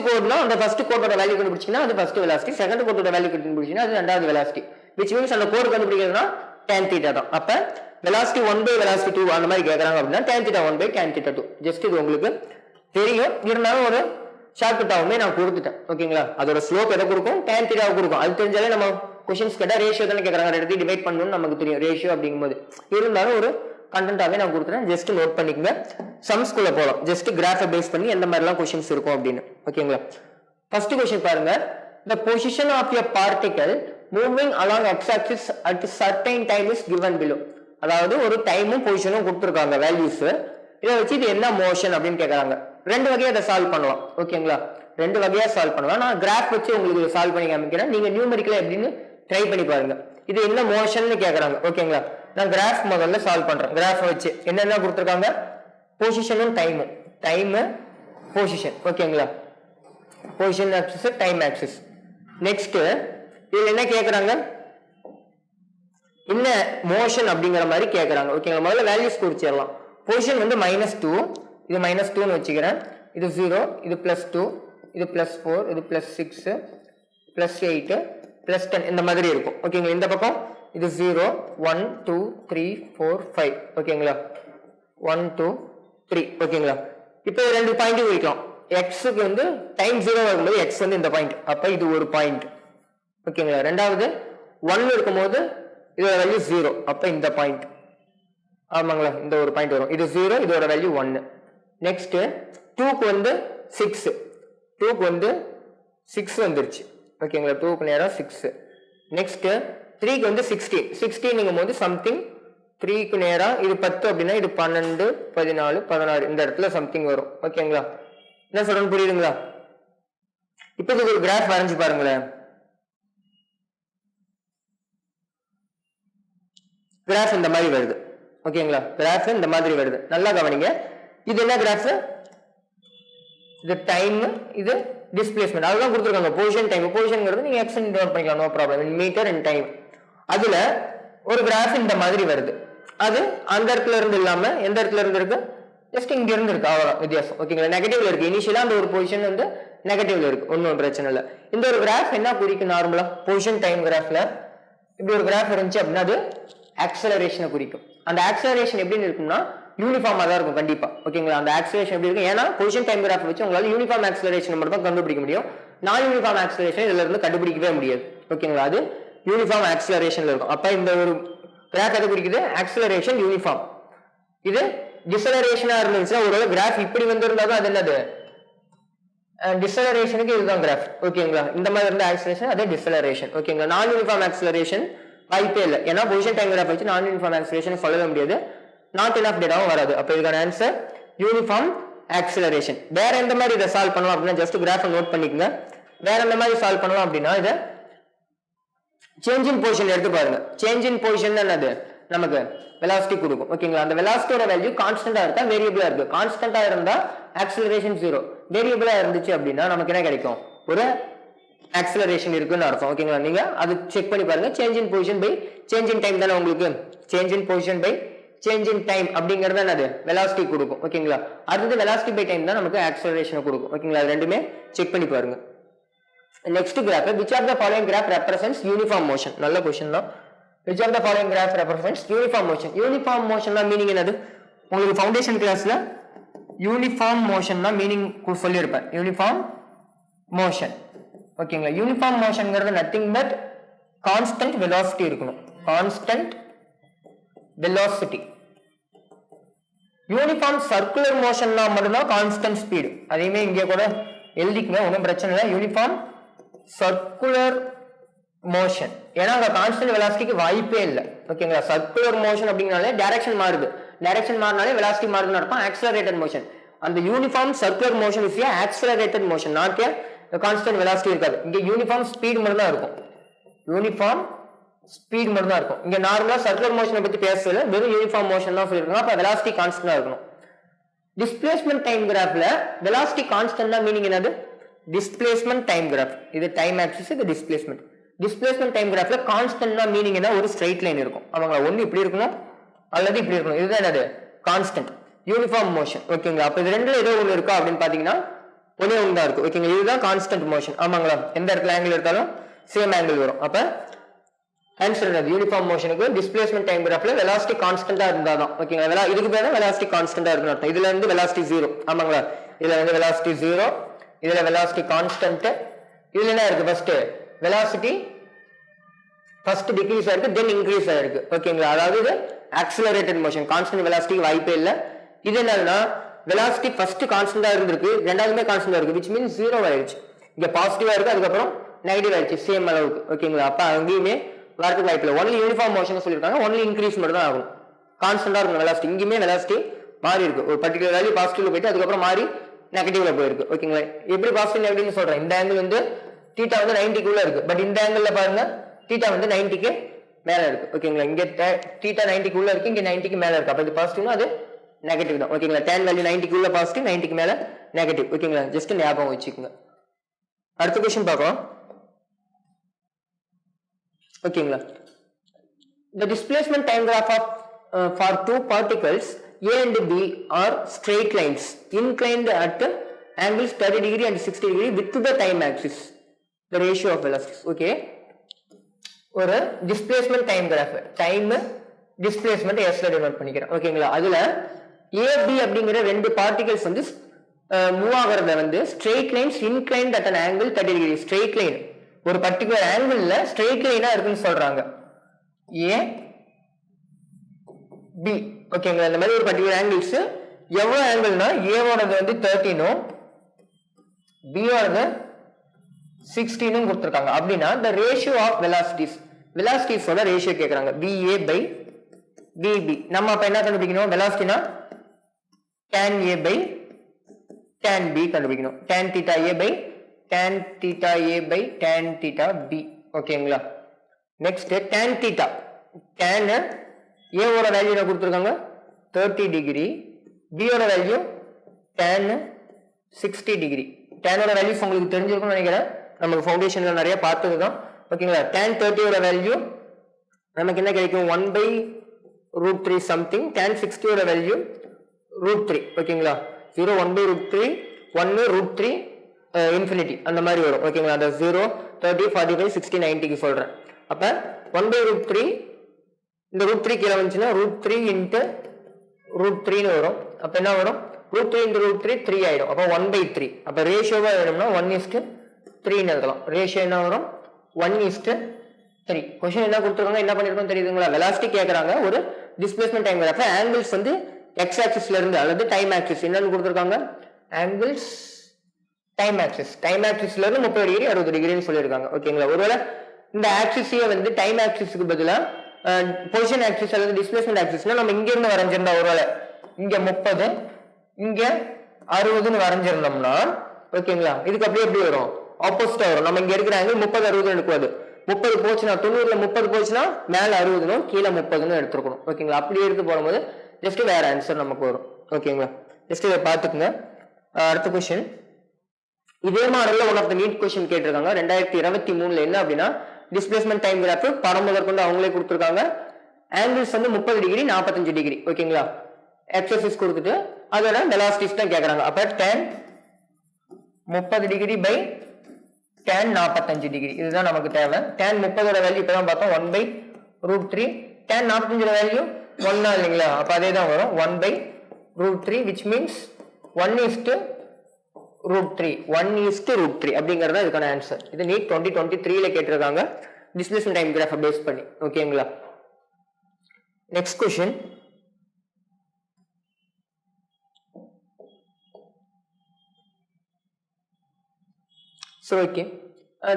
கோட்னா அந்த ஃபர்ஸ்ட் கோட்டோட வேல்யூ கண்டுபிடிச்சீங்கன்னா அது ஃபர்ஸ்ட் வெலாசிட்டி, செகண்ட் கோட்டோட வேல்யூ கண்டுபிடிச்சீங்கன்னா அது ரெண்டாவது வெலாசிட்டி. விச் மீன்ஸ் அந்த கோட் கண்டுபிடிக்கிறதுனா tan θ தான். அப்ப வெலாசிட்டி 1/velocity 2 அந்த மாதிரி கேக்குறாங்க அப்படின்னா tan θ 1/tan θ 2. ஜஸ்ட் இது உங்களுக்கு தெரியும், இருந்தாலும் ஒரு ஷார்ட்கட்டாவுமே நான் கொடுத்துட்டேன். ஓகேங்களா, அதோட ஸ்லோப் எதை கொடுக்கும், tan θ கொடுக்கும். அது தெரிஞ்சாலே நம்ம क्वेश्चंस கேட்டா ரேஷியோ தானே கேக்குறாங்க, ரெண்டு டிவைட் பண்ணணும்னு நமக்கு தெரியும் ரேஷியோ அப்படிங்கும்போது. இருந்தாலும் ஒரு கண்டென்ட்டாவே நான் கொடுத்துறேன், ஜஸ்ட் நோட் பண்ணிக்கங்க. சம்ஸ்குள்ள போலாம், ஜஸ்ட் கிராஃபை பேஸ் பண்ணி எந்த மாதிரிலாம் क्वेश्चंस இருக்கும் அப்படின்னு. ஓகேங்களா, ஃபர்ஸ்ட் क्वेश्चन பாருங்க, the position of a particle moving along x-axis at certain time is given below. அதாவது ஒரு டைமும் பொசிஷனும் கொடுத்துருக்காங்க வேல்யூஸ், இதை வச்சு இது என்ன மோஷன் அப்படின்னு கேட்கறாங்க. 2 வகையா அதை சால்வ் பண்ணலாம். ஓகேங்களா, 2 வகையா சால்வ் பண்ணலாம். நான் கிராஃப் வச்சு உங்களுக்கு சால்வ் பண்ணி காமிக்கிறேன், நீங்க நியூமெரிக்கலா எப்படின்னு ட்ரை பண்ணி பாருங்க. இது என்ன மோஷன் கேட்கறாங்க. ஓகேங்களா, நான் கிராஃப் முதல்ல சால்வ் பண்றேன். கிராஃப் வச்சு என்னென்ன கொடுத்துருக்காங்க, பொசிஷனும் டைம் பொசிஷன். ஓகேங்களா, position axis time axis. Next இதுல என்ன கேக்குறாங்க, என்ன மோஷன் அப்படிங்கிற மாதிரி கேக்குறாங்க. ஓகேங்களா, முதல்ல வேல்யூஸ் குறிச்சிடலாம். பொசிஷன் வந்து -2, இது -2ன்னு வச்சுக்கிறேன், இது 0, இது +2, இது +4, இது +6, +8, +10 இந்த மாதிரி இருக்கும். ஓகேங்களா, இந்த பக்கம் இது 0 1 2 3 4 5 ஓகேங்களா 1 2 3 ஓகேங்களா இப்போ ரெண்டு பாயிண்ட் குறிக்கலாம் xக்கு வந்து டைம் 0 வரும்போது x வந்து இந்த பாயிண்ட் அப்ப இது ஒரு பாயிண்ட் ஓகேங்களா ரெண்டாவது 1 இருக்கும்போது இதோட வேல்யூ 0 அப்ப இந்த பாயிண்ட் ஆமாங்களா இந்த ஒரு பாயிண்ட் வரும் இது 0 இதோட வேல்யூ 1 நெக்ஸ்ட் 2 க்கு வந்து 6 2 க்கு வந்து 6 வந்துருச்சு ஓகேங்களா 2 க்கு நேரா 6 நெக்ஸ்ட் 3 க்கு வந்து 16 16ங்கும்போது சம்திங் 3 க்கு நேரா இது 10 அப்படினா இது 12 14 16 இந்த இடத்துல சம்திங் வரும் ஓகேங்களா என்ன சொல்றேன்னு புரியுதுங்களா இப்போ இது ஒரு கிராஃப் வரைஞ்சு பாருங்களேன் கிராஃப் இந்த மாதிரி வருது ஓகேங்களா கிராஃப் இந்த மாதிரி வருது நல்லா கவனிங்க இது என்ன கிராஃப் இது டைம் இது டிஸ்பிளேஸ்மென்ட் அதெல்லாம் கொடுத்துருக்காங்க பொசிஷன் டைம் பொசிஷன்ங்கிறது நீங்க x ன்னு நோட் பண்ணிக்கலாம் no problem in metre and time அதுல ஒரு கிராஃப் இந்த மாதிரி வருது அது அந்த இடத்துல இருந்து இல்லாம எந்த இடத்துல இருந்து இருக்கு ஜஸ்ட் இங்க இருந்து இருக்கு அவ்வளவு வித்தியாசம் ஓகேங்களா நெகட்டிவ்ல இருக்கு இனிஷியலா அந்த ஒரு பொசிஷன் வந்து நெகட்டிவ்ல இருக்கு ஒன்றும் பிரச்சனை இல்லை இந்த ஒரு கிராஃப் என்ன குறிக்கும் நார்மலா பொசிஷன் டைம் கிராஃப்ல இப்படி ஒரு கிராஃப் இருந்துச்சு அப்படின்னா அது ஆக்சலரேஷனை குறிக்கும் அந்த ஆக்சலரேஷன் எப்படி இருக்கும்னா யூனிஃபார்மா தான் இருக்கும் கண்டிப்பா ஓகேங்களா அந்த ஆக்சலரேஷன் எப்படி இருக்கும் ஏன்னா பொசிஷன் டைம் கிராஃப் வச்சு உங்களால யூனிஃபார்ம் ஆக்சலரேஷன் மட்டும் தான் கண்டுபிடிக்க முடியும் நான் யூனிஃபார்ம் ஆக்சலரேஷன் இதுல இருந்து கண்டுபிடிக்கவே முடியாது ஓகேங்களா அது யூனிஃபார்ம் ஆக்சலரேஷன்ல இருக்கும் அப்ப இந்த ஒரு கிராஃப் எதை குறிக்குது ஆக்சலரேஷன் யூனிஃபார்ம் இது டிசலரேஷனா இருந்துச்சுன்னா ஒரு கிராஃப் இப்படி வந்திருந்தாலும் அது என்னது டிசலரேஷனுக்கு இதுதான் கிராஃப் ஓகேங்களா இந்த மாதிரி இருந்த ஆக்சலரேஷன் அதே டிசலரேஷன் ஓகேங்களா நான் யூனிஃபார்ம் ஆக்சலரேஷன் வாய்ப்பே இல்லை ஏன்னா பொசிஷன் டைம் கிராஃப் வச்சு நான் யூனிஃபார்ம் ஆக்சலரேஷன் சொல்லவே முடியாது நாட் இனஃப் டேட்டாவும் வராது அப்ப இதுக்கான ஆன்சர் யூனிஃபார்ம் ஆக்சலரேஷன் வேற எந்த மாதிரி இதை சால்வ் பண்ணலாம் அப்படின்னா ஜஸ்ட் கிராஃப் நோட் பண்ணிக்கங்க வேற எந்த மாதிரி சால்வ் பண்ணலாம் அப்படின்னா இதை சேஞ்ச் இன் பொசிஷன் எடுத்து பாருங்க சேஞ்ச் இன் பொசிஷன் என்னது நமக்கு வெலாசிட்டி கொடுக்கும் ஓகேங்களா அந்த வெலாசிட்டியோட வேல்யூ கான்ஸ்டன்டா இருக்கா வேரியபிளா இருக்கு கான்ஸ்டன்டா இருந்தா ஆக்சலரேஷன் 0 வேரியபிளா இருந்துச்சு அப்படின்னா நமக்கு என்ன கிடைக்கும் ஒரு ஆக்சலரேஷன் இருக்குன்னு அர்த்தம் ஓகேங்களா நீங்க அது செக் பண்ணி பாருங்க change in position by change in time தானே உங்களுக்கு change in position by change in time அப்படிங்கறது என்னது வெலாசிட்டி கொடுக்கும் ஓகேங்களா அடுத்து வெலாசிட்டி பை டைம் தான் நமக்கு ஆக்சலரேஷன் கொடுக்கும் ஓகேங்களா அது ரெண்டுமே செக் பண்ணி பாருங்க next graph which of the following graph represents uniform motion நல்ல क्वेश्चन தான் which of the following graph represents uniform motion னா மீனிங் என்னது உங்களுக்கு ஃபவுண்டேஷன் கிளாஸ்ல யூனிஃபார்ம் மோஷன் தான் மீனிங் சொல்லியிருப்பேன் யூனிஃபார்ம் மோஷன் ஓகேங்களா யூனிஃபார்ம் மோஷன்ங்கிறது நத்திங் பட் கான்ஸ்டன்ட் வெலாசிட்டி இருக்கணும் கான்ஸ்டன்ட் வெலாசிட்டி யூனிஃபார்ம் சர்க்குலர் மோஷன்னா மட்டும்தான் கான்ஸ்டன்ட் ஸ்பீடு அதையுமே இங்கே கூட எழுதிக்கங்க ஒன்றும் பிரச்சனை இல்லை யூனிஃபார்ம் சர்க்குலர் மோஷன் ஏன்னா அங்க கான்ஸ்டன்ட் வெலாசிட்டிக்கு வாய்ப்பே இல்லை ஓகேங்களா சர்க்குலர் மோஷன் அப்படிங்கனாலே டைரக்ஷன் மாறுது டைரக்ஷன் மாறினாலே வெலாசிட்டி மாறுதுன்னு அர்த்தம் ஆக்சலரேட்டட் மோஷன் அந்த uniform circular motion is a accelerated motion not a constant velocity இருக்காது இங்க யூனிஃபார்ம் ஸ்பீட் மட்டும் தான் இருக்கும் யூனிஃபார்ம் ஸ்பீட் மட்டும் தான் இருக்கும் இங்க நார்மலா சர்க்குலர் மோஷனை பத்தி பேசல வெறும் யூனிஃபார்ம் மோஷன் தான் சொல்லிருக்காங்க அப்ப வெலாசிட்டி கான்ஸ்டன்டா இருக்கணும் டிஸ்பிளேஸ்மென்ட் டைம் கிராஃப்ல வெலாசிட்டி கான்ஸ்டன்ட் மீனிங் என்னது டிஸ்பிளேஸ்மென்ட் டைம் கிராஃப் இது டைம் ஆக்சிஸ் இது டிஸ்பிளேஸ்மென்ட் டைம் கிராஃப்ல கான்ஸ்டன்ட்னா மீனிங் என்ன ஒரு ஸ்ட்ரைட் லைன் இருக்கும் அவங்கள ஒண்ணு இப்படி இருக்கணும் அல்லது இப்படி இருக்கணும் இதுதான் என்னது கான்ஸ்டன்ட் யூனிஃபார்ம் மோஷன் ஓகேங்களா அப்ப இது ரெண்டுல ஏதோ ஒண்ணு இருக்கா அப்படின்னு பாத்தீங்கன்னா ஒண்ணே ஒன்று தான் இருக்கு ஓகேங்களா இதுதான் கான்ஸ்டன்ட் மோஷன் ஆமாங்களா எந்த இடத்துல ஆங்கிள் எடுத்தாலும் சேம் ஆங்கிள் வரும் அப்ப ஆன்சர் என்னது யூனிஃபார்ம் மோஷனுக்கு டிஸ்பிளேஸ்மென்ட் டைம் கிராஃப்ல வெலாசிட்டி கான்ஸ்டன்டா இருந்தாதான் ஓகேங்களா இதுக்கு பேர் வெலாசிட்டி கான்ஸ்டன்டா இருக்குன்னு அர்த்தம் இதுல இருந்து வெலாசிட்டி 0 ஆமாங்களா இதுல வந்து வெலாசிட்டி 0 இதுல வெலாசிட்டி கான்ஸ்டன்ட் இதுல என்ன இருக்கு ஃபர்ஸ்ட் வெலாசிட்டி ஃபர்ஸ்ட் டிக்ரீஸ் ஆயிருக்கு தென் இன்க்ரீஸ் ஆயிருக்கு ஓகேங்களா அதாவது இது ஆக்சலரேட்டட் மோஷன் கான்ஸ்டன்ட் வெலாசிட்டிக்கு வாய்ப்பே இல்லை இது என்னன்னா வெலாசிட்டி ஃபர்ஸ்ட் கான்ஸ்டன்டா இருந்திருக்கு ரெண்டாவதுமே கான்ஸ்டன்டா இருக்கு which means 0 ஆயிடுச்சு இங்க பாசிட்டிவா இருக்கு அதுக்கப்புறம் நெகட்டிவ் ஆயிடுச்சு சேம் அளவுக்கு ஓகேங்களா அப்ப அங்கேயுமே வரதுக்கு வாய்ப்பு இல்லை ஒன்லி யூனிஃபார்ம் மோஷன் சொல்லியிருக்காங்க ஒன்லி இன்க்ரீஸ் மட்டும் தான் ஆகும் கான்ஸ்டன்டா இருக்கும் வெலாசிட்டி இங்கேயுமே வெலாசிட்டி மாறி இருக்கு ஒரு பர்டிகுலர் வேல்யூ பாசிட்டிவ்ல போயிட்டு அதுக்கப்புறம் மாறி நெகட்டிவ்ல போயிருக்கு ஓகேங்களா எப்படி பாசிட்டிவ் நெகட்டிவ்னு சொல்றேன் இந்த ஆங்கிள் வந்து தீட்டா வந்து 90 குள்ள இருக்கு பட் இந்த ஆங்கிள் பாருங்க தீட்டா வந்து 90 க்கு மேல இருக்கு ஓகேங்களா இங்க தீட்டா 90 குள்ள இருக்கு இங்க 90 க்கு மேல இருக்கு அப்ப இது பாசிட்டிவ்னா அது நெகட்டிவ் தான் ஓகேங்களா tan வேல்யூ 90 குள்ள பாசிட்டிவ் 90 க்கு மேல நெகட்டிவ் ஓகேங்களா ஜஸ்ட் ஞாபகம் வச்சுக்கோங்க அடுத்த क्वेश्चन பார்க்கலாம் ஓகேங்களா the displacement time graph of for two particles A and B are straight lines inclined at angles 30 degree and 60 degree with the time axis the ratio of velocities okay ஒரு displacement time graph, time displacement எஸ்ல டினோட் பண்ணிக்கிறேன். ஓகேங்களா? அதுல ஏபி அப்படிங்கிற ரெண்டு பார்ட்டிகல்ஸ் வந்து மூவ் ஆகிறத வந்து straight lines inclined at an angle 30 degree. Straight line ஒரு பர்டிகுலர் ஆங்கிள் ஸ்ட்ரெயிட் லைனா இருக்குன்னு சொல்றாங்க. ஏ பி. ஓகேங்களா? இந்த மாதிரி ஒரு பர்டிகுலர் ஆங்கிள்ஸ் எவ்வளவு ஆங்கிள்னா ஏவோடது வந்து 13ம் பியோடது 16ம் கொடுத்துருக்காங்க. அப்படின்னா the ratio of velocities ஓட ரேஷியோ கேக்குறாங்க. VA by VB. நம்ம அப்ப என்ன கண்டுபிடிக்கணும்? velocityனா tan A by tan B கண்டுபிடிக்கணும். tan theta A by tan theta A by tan theta B. ஓகேங்களா? Next tan theta. tan A ஓட வேல்யூ என்ன கொடுத்துருக்காங்க? 30 டிகிரி. B ஓட வேல்யூ tan 60 டிகிரி. tan ஓட வேல்யூஸ் உங்களுக்கு தெரிஞ்சிருக்கும்னு நினைக்கிறேன். நமக்கு ஃபவுண்டேஷன்ல நிறைய பார்த்ததுதான். ஓகேங்களா? tan 30 ஓட வேல்யூ நமக்கு என்ன கிடைக்கும்? 1/√3 சம்திங். tan 60 ஓட வேல்யூ √3. ஓகேங்களா? 0 1/√3 1/√3 இன்ஃபினிட்டி அந்த மாதிரி வரும். ஓகேங்களா? அந்த 0 30 45 60 90க்கு சொல்றேன். அப்ப 1/√3 இந்த √3 கீழே வந்துச்சுன்னா √3 × √3ன்னு வரும். அப்ப என்ன வரும்? √3 × √3 3 ஆயிடும். அப்ப 1/3. அப்ப ரேஷியோவா வேணும்னா 1:3 எழுதலாம். ரேஷியோ என்ன வரும்? 1:3. क्वेश्चन என்ன கொடுத்திருக்காங்க, என்ன பண்ணிருக்கோம் தெரியுதுங்களா? வெலாசிட்டி கேக்குறாங்க. ஒரு டிஸ்பிளேஸ்மென்ட் டைம் கிராஃப். ஆங்கிள்ஸ் வந்து எக்ஸ் ஆக்சிஸ்ல இருந்து அல்லது டைம் ஆக்சிஸ் என்னன்னு கொடுத்திருக்காங்க? Angles time axis. டைம் ஆக்சிஸ்ல இருந்து 30 டிகிரி 60 டிகிரின்னு சொல்லியிருக்காங்க. ஓகேங்களா? ஒருவேளை இந்த ஆக்சிஸையே வந்து டைம் ஆக்சிஸ்க்கு பதிலா பொசிஷன் ஆக்சிஸ் அல்லது டிஸ்பிளேஸ்மென்ட் ஆக்சிஸ்னா நம்ம இங்க இருந்து வரைஞ்சிருந்தா, ஒருவேளை இங்க 30 இங்க 60ன்னு வரைஞ்சிருந்தோம்னா, ஓகேங்களா, இதுக்கு அப்படியே எப்படி வரும்? ஆப்போசிட்டா வரும். நம்ம இங்க இருக்கிற ஆங்கிள் 30 60 எடுக்காது. 30 போச்சுன்னா 90ல 30 போச்சுன்னா மேல 60னும் கீழே 30ன்னு எடுத்துக்கணும். ஓகேங்களா? அப்படி எடுத்து போடும்போது ஜஸ்ட் வேற ஆன்சர் நமக்கு வரும். ஓகேங்களா? ஜஸ்ட் இதை பார்த்துக்குங்க. அடுத்த கொஸ்டின் இதே மாடல்ல one of the NEET question கேட்டிருக்காங்க 2023ல. என்ன அப்படின்னா டிஸ்பிளேஸ்மென்ட் டைம் கிராஃப் படம் முதற்கொண்டு அவங்களே கொடுத்துருக்காங்க. ஆங்கிள்ஸ் வந்து 30 டிகிரி 45 டிகிரி. ஓகேங்களா? எக்ஸசைஸ் கொடுத்துட்டு அதோட வெலாசிட்டிஸ் தான் கேக்குறாங்க. அப்ப tan 30 degree by tan 45 degree இதுதான் நமக்கு தேவை. tan 30 ஓட வேல்யூ இப்பதான் பார்த்தோம் 1/√3. tan 45 வேல்யூ 1 இல்லைங்களா? அப்ப அதே தான் வரும் 1/√3 which means 1:√3 1:√3 அப்படிங்கறத இதுக்கான ஆன்சர். இது நீட் 2023ல கேட்டிருக்காங்க டிஸ்பிளேஸ்மென்ட் டைம் கிராஃப் பேஸ் பண்ணி. ஓகேங்களா? Next question So, okay,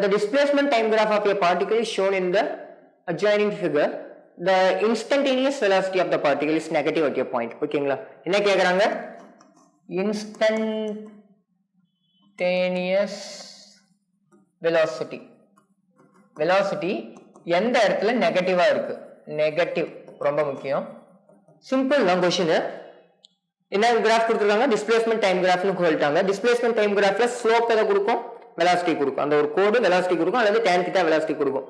the displacement time graph of a particle is shown in the adjoining figure. The instantaneous velocity of the particle is negative at a point. ஓகேங்களா? என்ன கேக்குறாங்க? Instantaneous velocity. velocity எந்த இடத்துல நெகட்டிவா இருக்கு? நெகட்டிவ் ரொம்ப முக்கியம். சிம்பிள் தான் क्वेश्चन. என்ன கிராஃப் கொடுத்திருக்காங்க? டிஸ்பிளேஸ்மென்ட் டைம் கிராஃப்னு சொல்லிட்டாங்க. டிஸ்பிளேஸ்மென்ட் டைம் கிராஃப்ல ஸ்லோப் எதை கொடுக்கும்? வெலாசிட்டி கொடுக்கும். அந்த ஒரு கோடு வெலாசிட்டி கொடுக்கும் அல்லது tan θ வெலாசிட்டி கொடுக்கும்.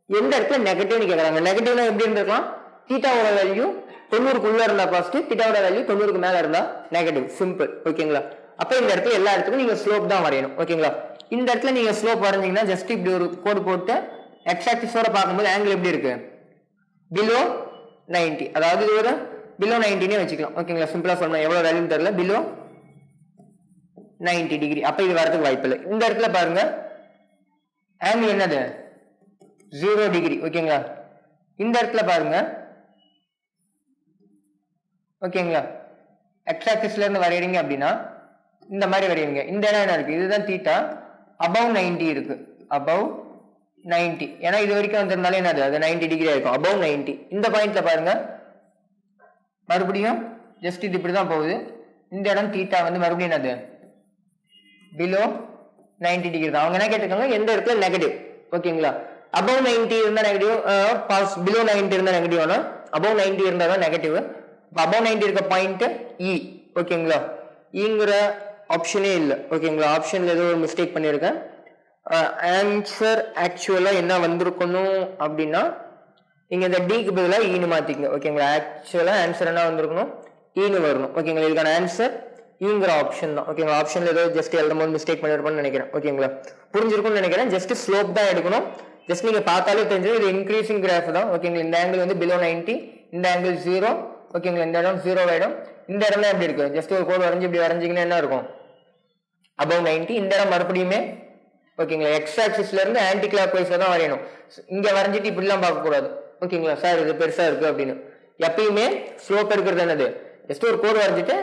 எந்த இடத்துல நெகட்டிவ்னு கேக்குறாங்க? நெகட்டிவ்னா எப்படி இருந்திருக்கலாம்? தீட்டாவோட வேல்யூ 90க்குள்ள இருந்தா பாசிட்டிவ், தீட்டாவோட வேல்யூ 90க்கு மேல இருந்தா நெகட்டிவ். சிம்பிள். ஓகேங்களா? அப்ப இந்த இடத்துல எல்லா இடத்துக்கும் நீங்க ஸ்லோப் தான் வரையணும். ஓகேங்களா? இந்த இடத்துல நீங்க ஸ்லோப் வரைஞ்சீங்கன்னா ஜஸ்ட் இப்படி ஒரு கோடு போட்டு எக்ஸ் ஆக்சிஸோட பார்க்கும்போது ஆங்கிள் எப்படி இருக்கு? பிலோ 90. அதாவது இது ஒரு பிலோ 90னே வச்சுக்கலாம். ஓகேங்களா? சிம்பிளா சொல்லணும். எவ்வளவு வேல்யூ தெரியல. Below 90 degree. அப்ப இது வரதுக்கு வாய்ப்பு இல்லை. இந்த இடத்துல பாருங்க ஆங்கிள் என்னது? 0 டிகிரி. ஓகேங்களா? இந்த இடத்துல பாருங்க. ஓகேங்களா? எக்ஸ் ஆக்சிஸ்ல இருந்து வரையறீங்க அப்படின்னா இந்த மாதிரி வரையறீங்க. இந்த இடம் என்ன இருக்கு? இதுதான் தீட்டா. above 90 இருக்கு. above 90. ஏன்னா இது வரைக்கும் வந்திருந்தாலே என்னது? அது 90 டிகிரி இருக்கும். above 90. இந்த பாயிண்ட்ல பாருங்க மறுபடியும் ஜஸ்ட் இது இப்படிதான் போகுது. இந்த இடம் தீட்டா வந்து மறுபடியும் என்னது? பிலோ 90 டிகிரி தான். அவங்க என்ன கேட்டிருக்காங்க? எந்த இடத்துல நெகட்டிவ். ஓகேங்களா? above 90 இருந்தா நெகட்டிவ், பிலோ 90 இருந்தா நெகட்டிவ். ஆனா above 90 இருந்தா தான் நெகட்டிவ். above 90 இருக்க பாயிண்ட் E. ஓகேங்களா? ஈங்கிற ஆப்ஷனே இல்லை. ஓகேங்களா? ஆப்ஷன்ல ஏதோ ஒரு மிஸ்டேக் பண்ணியிருக்கேன். ஆன்சர் ஆக்சுவலா என்ன வந்திருக்கணும் அப்படின்னா இங்க இந்த டிக்கு பதிலா ஈன்னு மாத்திக்கங்க. ஓகேங்களா? ஆக்சுவலா ஆன்சர் என்ன வந்திருக்கணும்? ஈன்னு வரணும். ஓகேங்களா? இதுக்கான ஆன்சர் ஈங்கிற ஆப்ஷன் தான். ஓகேங்களா? ஆப்ஷன்ல ஏதோ ஜஸ்ட் எழுதும் போது மிஸ்டேக் பண்ணிருப்போம்னு நினைக்கிறேன். ஓகேங்களா? புரிஞ்சிருக்கும்னு நினைக்கிறேன். ஜஸ்ட் ஸ்லோப் தான் எடுக்கணும். ஜஸ்ட் நீங்க பார்த்தாலே தெரிஞ்சது இது இன்க்ரீசிங் கிராஃப் தான் ஓகேங்களா. இந்த ஆங்கிள் வந்து பிலோ 90, இந்த ஆங்கிள் 0 ஓகேங்களா. இந்த இடம் 0 ஆயிடும். இந்த இடம்லாம் எப்படி இருக்கு, ஜஸ்ட் ஒரு கோடு வரைஞ்சி இப்படி வரைஞ்சிங்கன்னா என்ன இருக்கும், above 90. இந்த இடம் மறுபடியுமே ஓகேங்களா எக்ஸ் ஆக்சிஸ்ல இருந்து ஆன்டி கிளாக் வைஸ்ல தான் வரையணும். இங்க வரைஞ்சிட்டு இப்படிலாம் பார்க்க கூடாது ஓகேங்களா. சார் இது பெருசா இருக்கு அப்படின்னு எப்பயுமே ஸ்லோப் இருக்கிறது என்னது, ஜஸ்ட் ஒரு கோடு வரைஞ்சிட்டு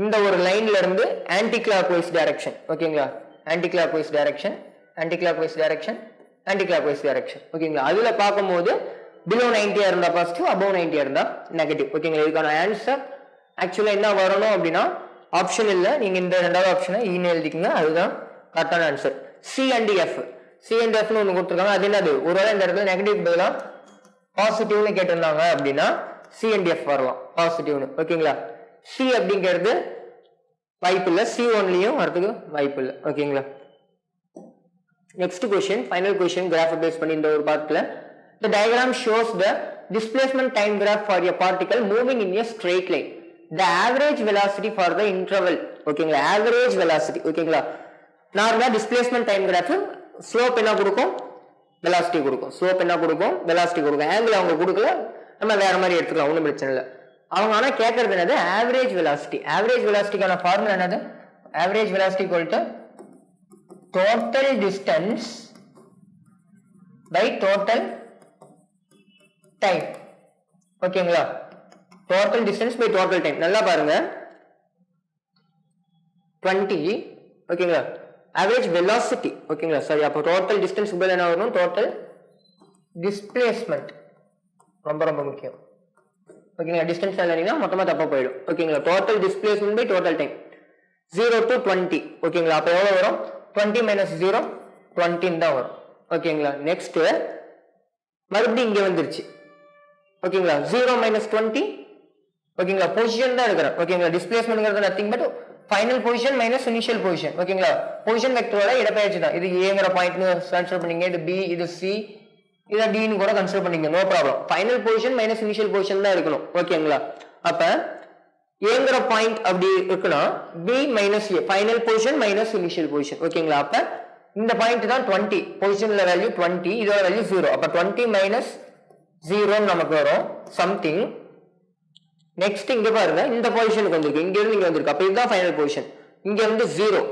இந்த ஒரு லைன்ல இருந்து ஆன்டி கிளாக் வைஸ் டைரக்ஷன் ஓகேங்களா. Anticlockwise direction, anticlockwise direction, anticlockwise direction ஓகேங்களா. அதுல பார்க்கும்போது பிலோ 90 இருந்தா பாசிட்டிவ், above 90 இருந்தா நெகட்டிவ் ஓகேங்களா. இதுக்கான ஆன்சர் ஆக்சுவலா என்ன வரணும் அப்படின்னா ஆப்ஷன் இல்ல, நீங்க இந்த ரெண்டாவது ஆப்ஷனை ஈன்னு எழுதிக்கங்க, அதுதான் கரெக்டான answer. C and F, C and எஃப்னு ஒன்று கொடுத்துருக்காங்க. அது என்னது, ஒருவேளை இந்த இடத்துல நெகட்டிவ் பதிலா பாசிட்டிவ்னு கேட்டிருந்தாங்க அப்படின்னா சி அண்ட் எஃப் வரலாம் பாசிட்டிவ்னு ஓகேங்களா. சி அப்படிங்கிறது வாய்ப்பு இல்லை, சி ஒன்லையும் வரதுக்கு வாய்ப்பு இல்லை ஓகேங்களா. Next question, final question, graph base பண்ணி இந்த ஒரு பார்ட்ல the diagram shows the displacement time graph for a particle moving in a straight line. The average velocity for the interval ஓகேங்களா, average velocity ஓகேங்களா. நார்மலா டிஸ்பிளேஸ்மென்ட் டைம் கிராஃப் ஸ்லோப் என்ன கொடுக்கும், வெலாசிட்டி கொடுக்கும். ஸ்லோப் என்ன கொடுக்கும், வெலாசிட்டி கொடுக்கும். ஆங்கிள் அவங்க கொடுக்கல, நம்ம வேற மாதிரி எடுத்துக்கலாம், ஒன்றும் பிரச்சனை இல்லை. அவங்க ஆனா கேட்கறது என்னது, ஆவரேஜ் வெலாசிட்டி. ஆவரேஜ் வெலாசிட்டிக்கான ஃபார்முலா என்னது, average velocity equal to total distance by total time ஓகேங்களா. Total distance by total time. நல்லா பாருங்க 20 ஓகேங்களா. ஆவரேஜ் வெலாசிட்டி ஓகேங்களா, சரி. அப்போ டோட்டல் டிஸ்டன்ஸ் பதில் என்ன வரும், டோட்டல் டிஸ்பிளேஸ்மெண்ட் ரொம்ப ரொம்ப முக்கியம் ஓகேங்களா. டிஸ்டன்ஸ் இல்லைன்னா மொத்தமா தப்பா போயிடும் ஓகேங்களா. Total displacement by total time 0 to 20 ஓகேங்களா. அப்போ எவ்வளவு வரும், 20 - 0 20 தான் வரும் ஓகேங்களா. நெக்ஸ்ட் மறுபடியும் இங்க வந்துருச்சு ஓகேங்களா. 0 - 20 ஓகேங்களா, பொசிஷன் தான் இருக்கிறேன் ஓகேங்களா. டிஸ்பிளேஸ்மென்ட்ங்கிறது nothing but final position minus initial position ஓகேங்களா. பொசிஷன் வெக்டரோட இடப்பெயர்ச்சி தான். இது ஏங்கிற பாயிண்ட்னு கன்சிடர் பண்ணீங்க, இது பி, இது சி, இதை டின்னு கூட கன்சிடர் பண்ணீங்க, no problem. Final position minus initial position தான் இருக்கணும் ஓகேங்களா. அப்ப ஏங்கிற பாயிண்ட் அப்படி இருக்குன்னா B minus A, final position minus initial position ஓகேங்களா. அப்ப இந்த பாயிண்ட் தான் 20, பொசிஷன்ல வேல்யூ 20, இதோட வேல்யூ 0. அப்ப 20 - 0 நமக்கு வரும் சம்திங். நெக்ஸ்ட் இங்க பாருங்க, இந்த பொசிஷனுக்கு வந்திருக்கு, இங்க இருந்து இங்க வந்திருக்கு. அப்ப இதுதான் ஃபைனல் பொசிஷன். இங்க வந்து 0,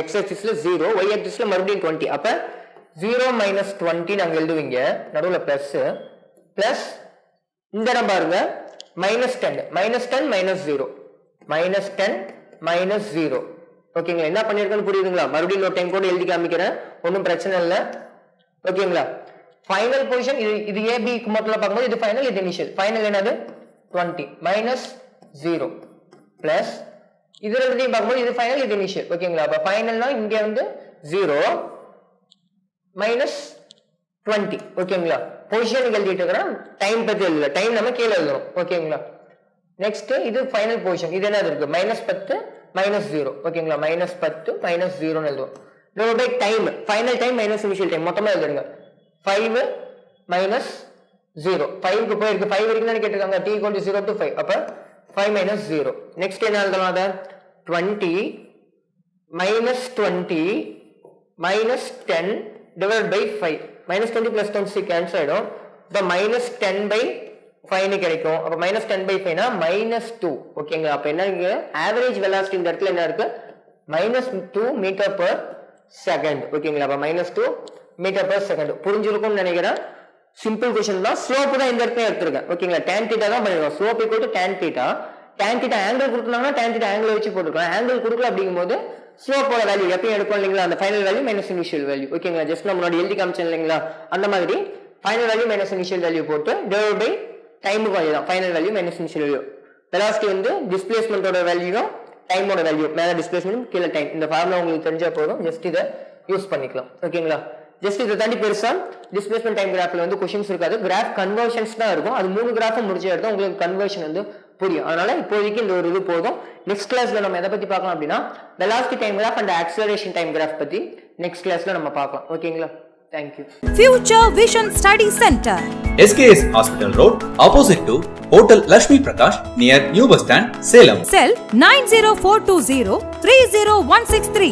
x ஆக்சிஸ்ல 0, y ஆக்சிஸ்ல மறுபடியும் 20. அப்ப 0 - 20 நாங்க எழுதுவீங்க, நடுவுல பிளஸ் பிளஸ். இந்த இடம் பாருங்க -10, -10 - 0, -10 - 0 ஓகேங்களா. என்ன பண்ணிருக்கேன்னு புரியுதுங்களா. மறுபடியும் இன்னொரு டைம் கூட எழுதி காமிக்கிறேன், ஒன்றும் பிரச்சனை இல்லை ஓகேங்களா. ஃபைனல் பொசிஷன் இது ஏபிக்கு மட்டும் பார்க்கும்போது இது ஃபைனல், இது இனிஷியல். ஃபைனல் என்னது 20 - 0 பிளஸ் இது ரெண்டையும் பார்க்கும்போது இது ஃபைனல், இது இனிஷியல் ஓகேங்களா. அப்ப ஃபைனல்னா இங்க வந்து 0 - 20 ஓகேங்களா. பொசிஷன் எழுதிட்டு இருக்கிறேன், டைம் பத்தி எழுதல, டைம் நம்ம கீழே எழுதணும் ஓகேங்களா. நெக்ஸ்ட் இது ஃபைனல் பொசிஷன், இது என்ன இருக்கு -10 - 0 ஓகேங்களா. -10 - 0 எழுதுவோம். இதோட time final time minus initial time மொத்தமா எழுதுங்க. 5 - 0, 5க்கு போயிருக்கு, 5 வரைக்கும் தான் கேட்டிருக்காங்க. t = 0 to 5, அப்ப 5 - 0. நெக்ஸ்ட் என்ன எழுதலாம், அத 20 - 20 - 10 divided by 5. -20 + 20 கேன்சல் ஆயிடும். இப்ப -10/5 கிடைக்கும். அப்ப -10/5 னா -2 ஓகேங்களா. அப்ப என்ன இங்க ஆவரேஜ் வெலாசிட்டி இந்த இடத்துல என்ன இருக்கு, -2 m/s ஓகேங்களா. அப்ப -2 m/s புரிஞ்சிருக்கும்னு நினைக்கிறேன். சிம்பிள் क्वेश्चन தான். ஸ்லோப் தான் இந்த இடத்துல எடுத்துருக்கேன் ஓகேங்களா. tan θ தான் பண்ணிருக்கோம். Slope equal to tan θ. tan θ angle கொடுத்தாங்கன்னா tan θ ஆங்கிள் வச்சு போட்டுக்கலாம். ஆங்கிள் கொடுக்கல அப்படிங்கும்போது ஸ்லோப்போட வேல்யூ எப்பயும் எடுக்கும் இல்லைங்களா, அந்த final value minus initial value ஓகேங்களா. ஜஸ்ட் நான் முன்னாடி எழுதி காமிச்சேன் இல்லைங்களா, அந்த மாதிரி final value minus initial value போட்டு டிவைட் பை டைமுக்கு அதுதான் final value minus initial value. Velocity வந்து டிஸ்பிளேஸ்மென்ட்டோட வேல்யூவும் டைமோட வேல்யூ, மேல டிஸ்பிளேஸ்மென்ட் கீழே டைம். இந்த ஃபார்முலா உங்களுக்கு தெரிஞ்சா போதும், ஜஸ்ட் இதை யூஸ் பண்ணிக்கலாம் ஓகேங்களா. ஜஸ்ட் இதை தாண்டி பெருசா டிஸ்பிளேஸ்மென்ட் டைம் கிராஃப்ல வந்து क्वेश्चंस இருக்காது, கிராஃப் கன்வர்ஷன்ஸ் தான் இருக்கும். அது 3 கிராஃப் முடிச்ச எடுத்தா உங்களுக்கு கன்வர்ஷன் வந்து புரியும். அதனால இப்போதைக்கு இந்த ஒரு இது போதும். நெக்ஸ்ட் கிளாஸ்ல நம்ம எதை பத்தி பார்க்கலாம் அப்படின்னா velocity time graph and acceleration time graph பத்தி நெக்ஸ்ட் கிளாஸ்ல நம்ம பார்க்கலாம் ஓகேங்களா. Thank you. Future Vision Study Center, SKS Hospital Road, opposite to Hotel Lakshmi Prakash, near New Bus Stand, Salem. Cell 90420 30163.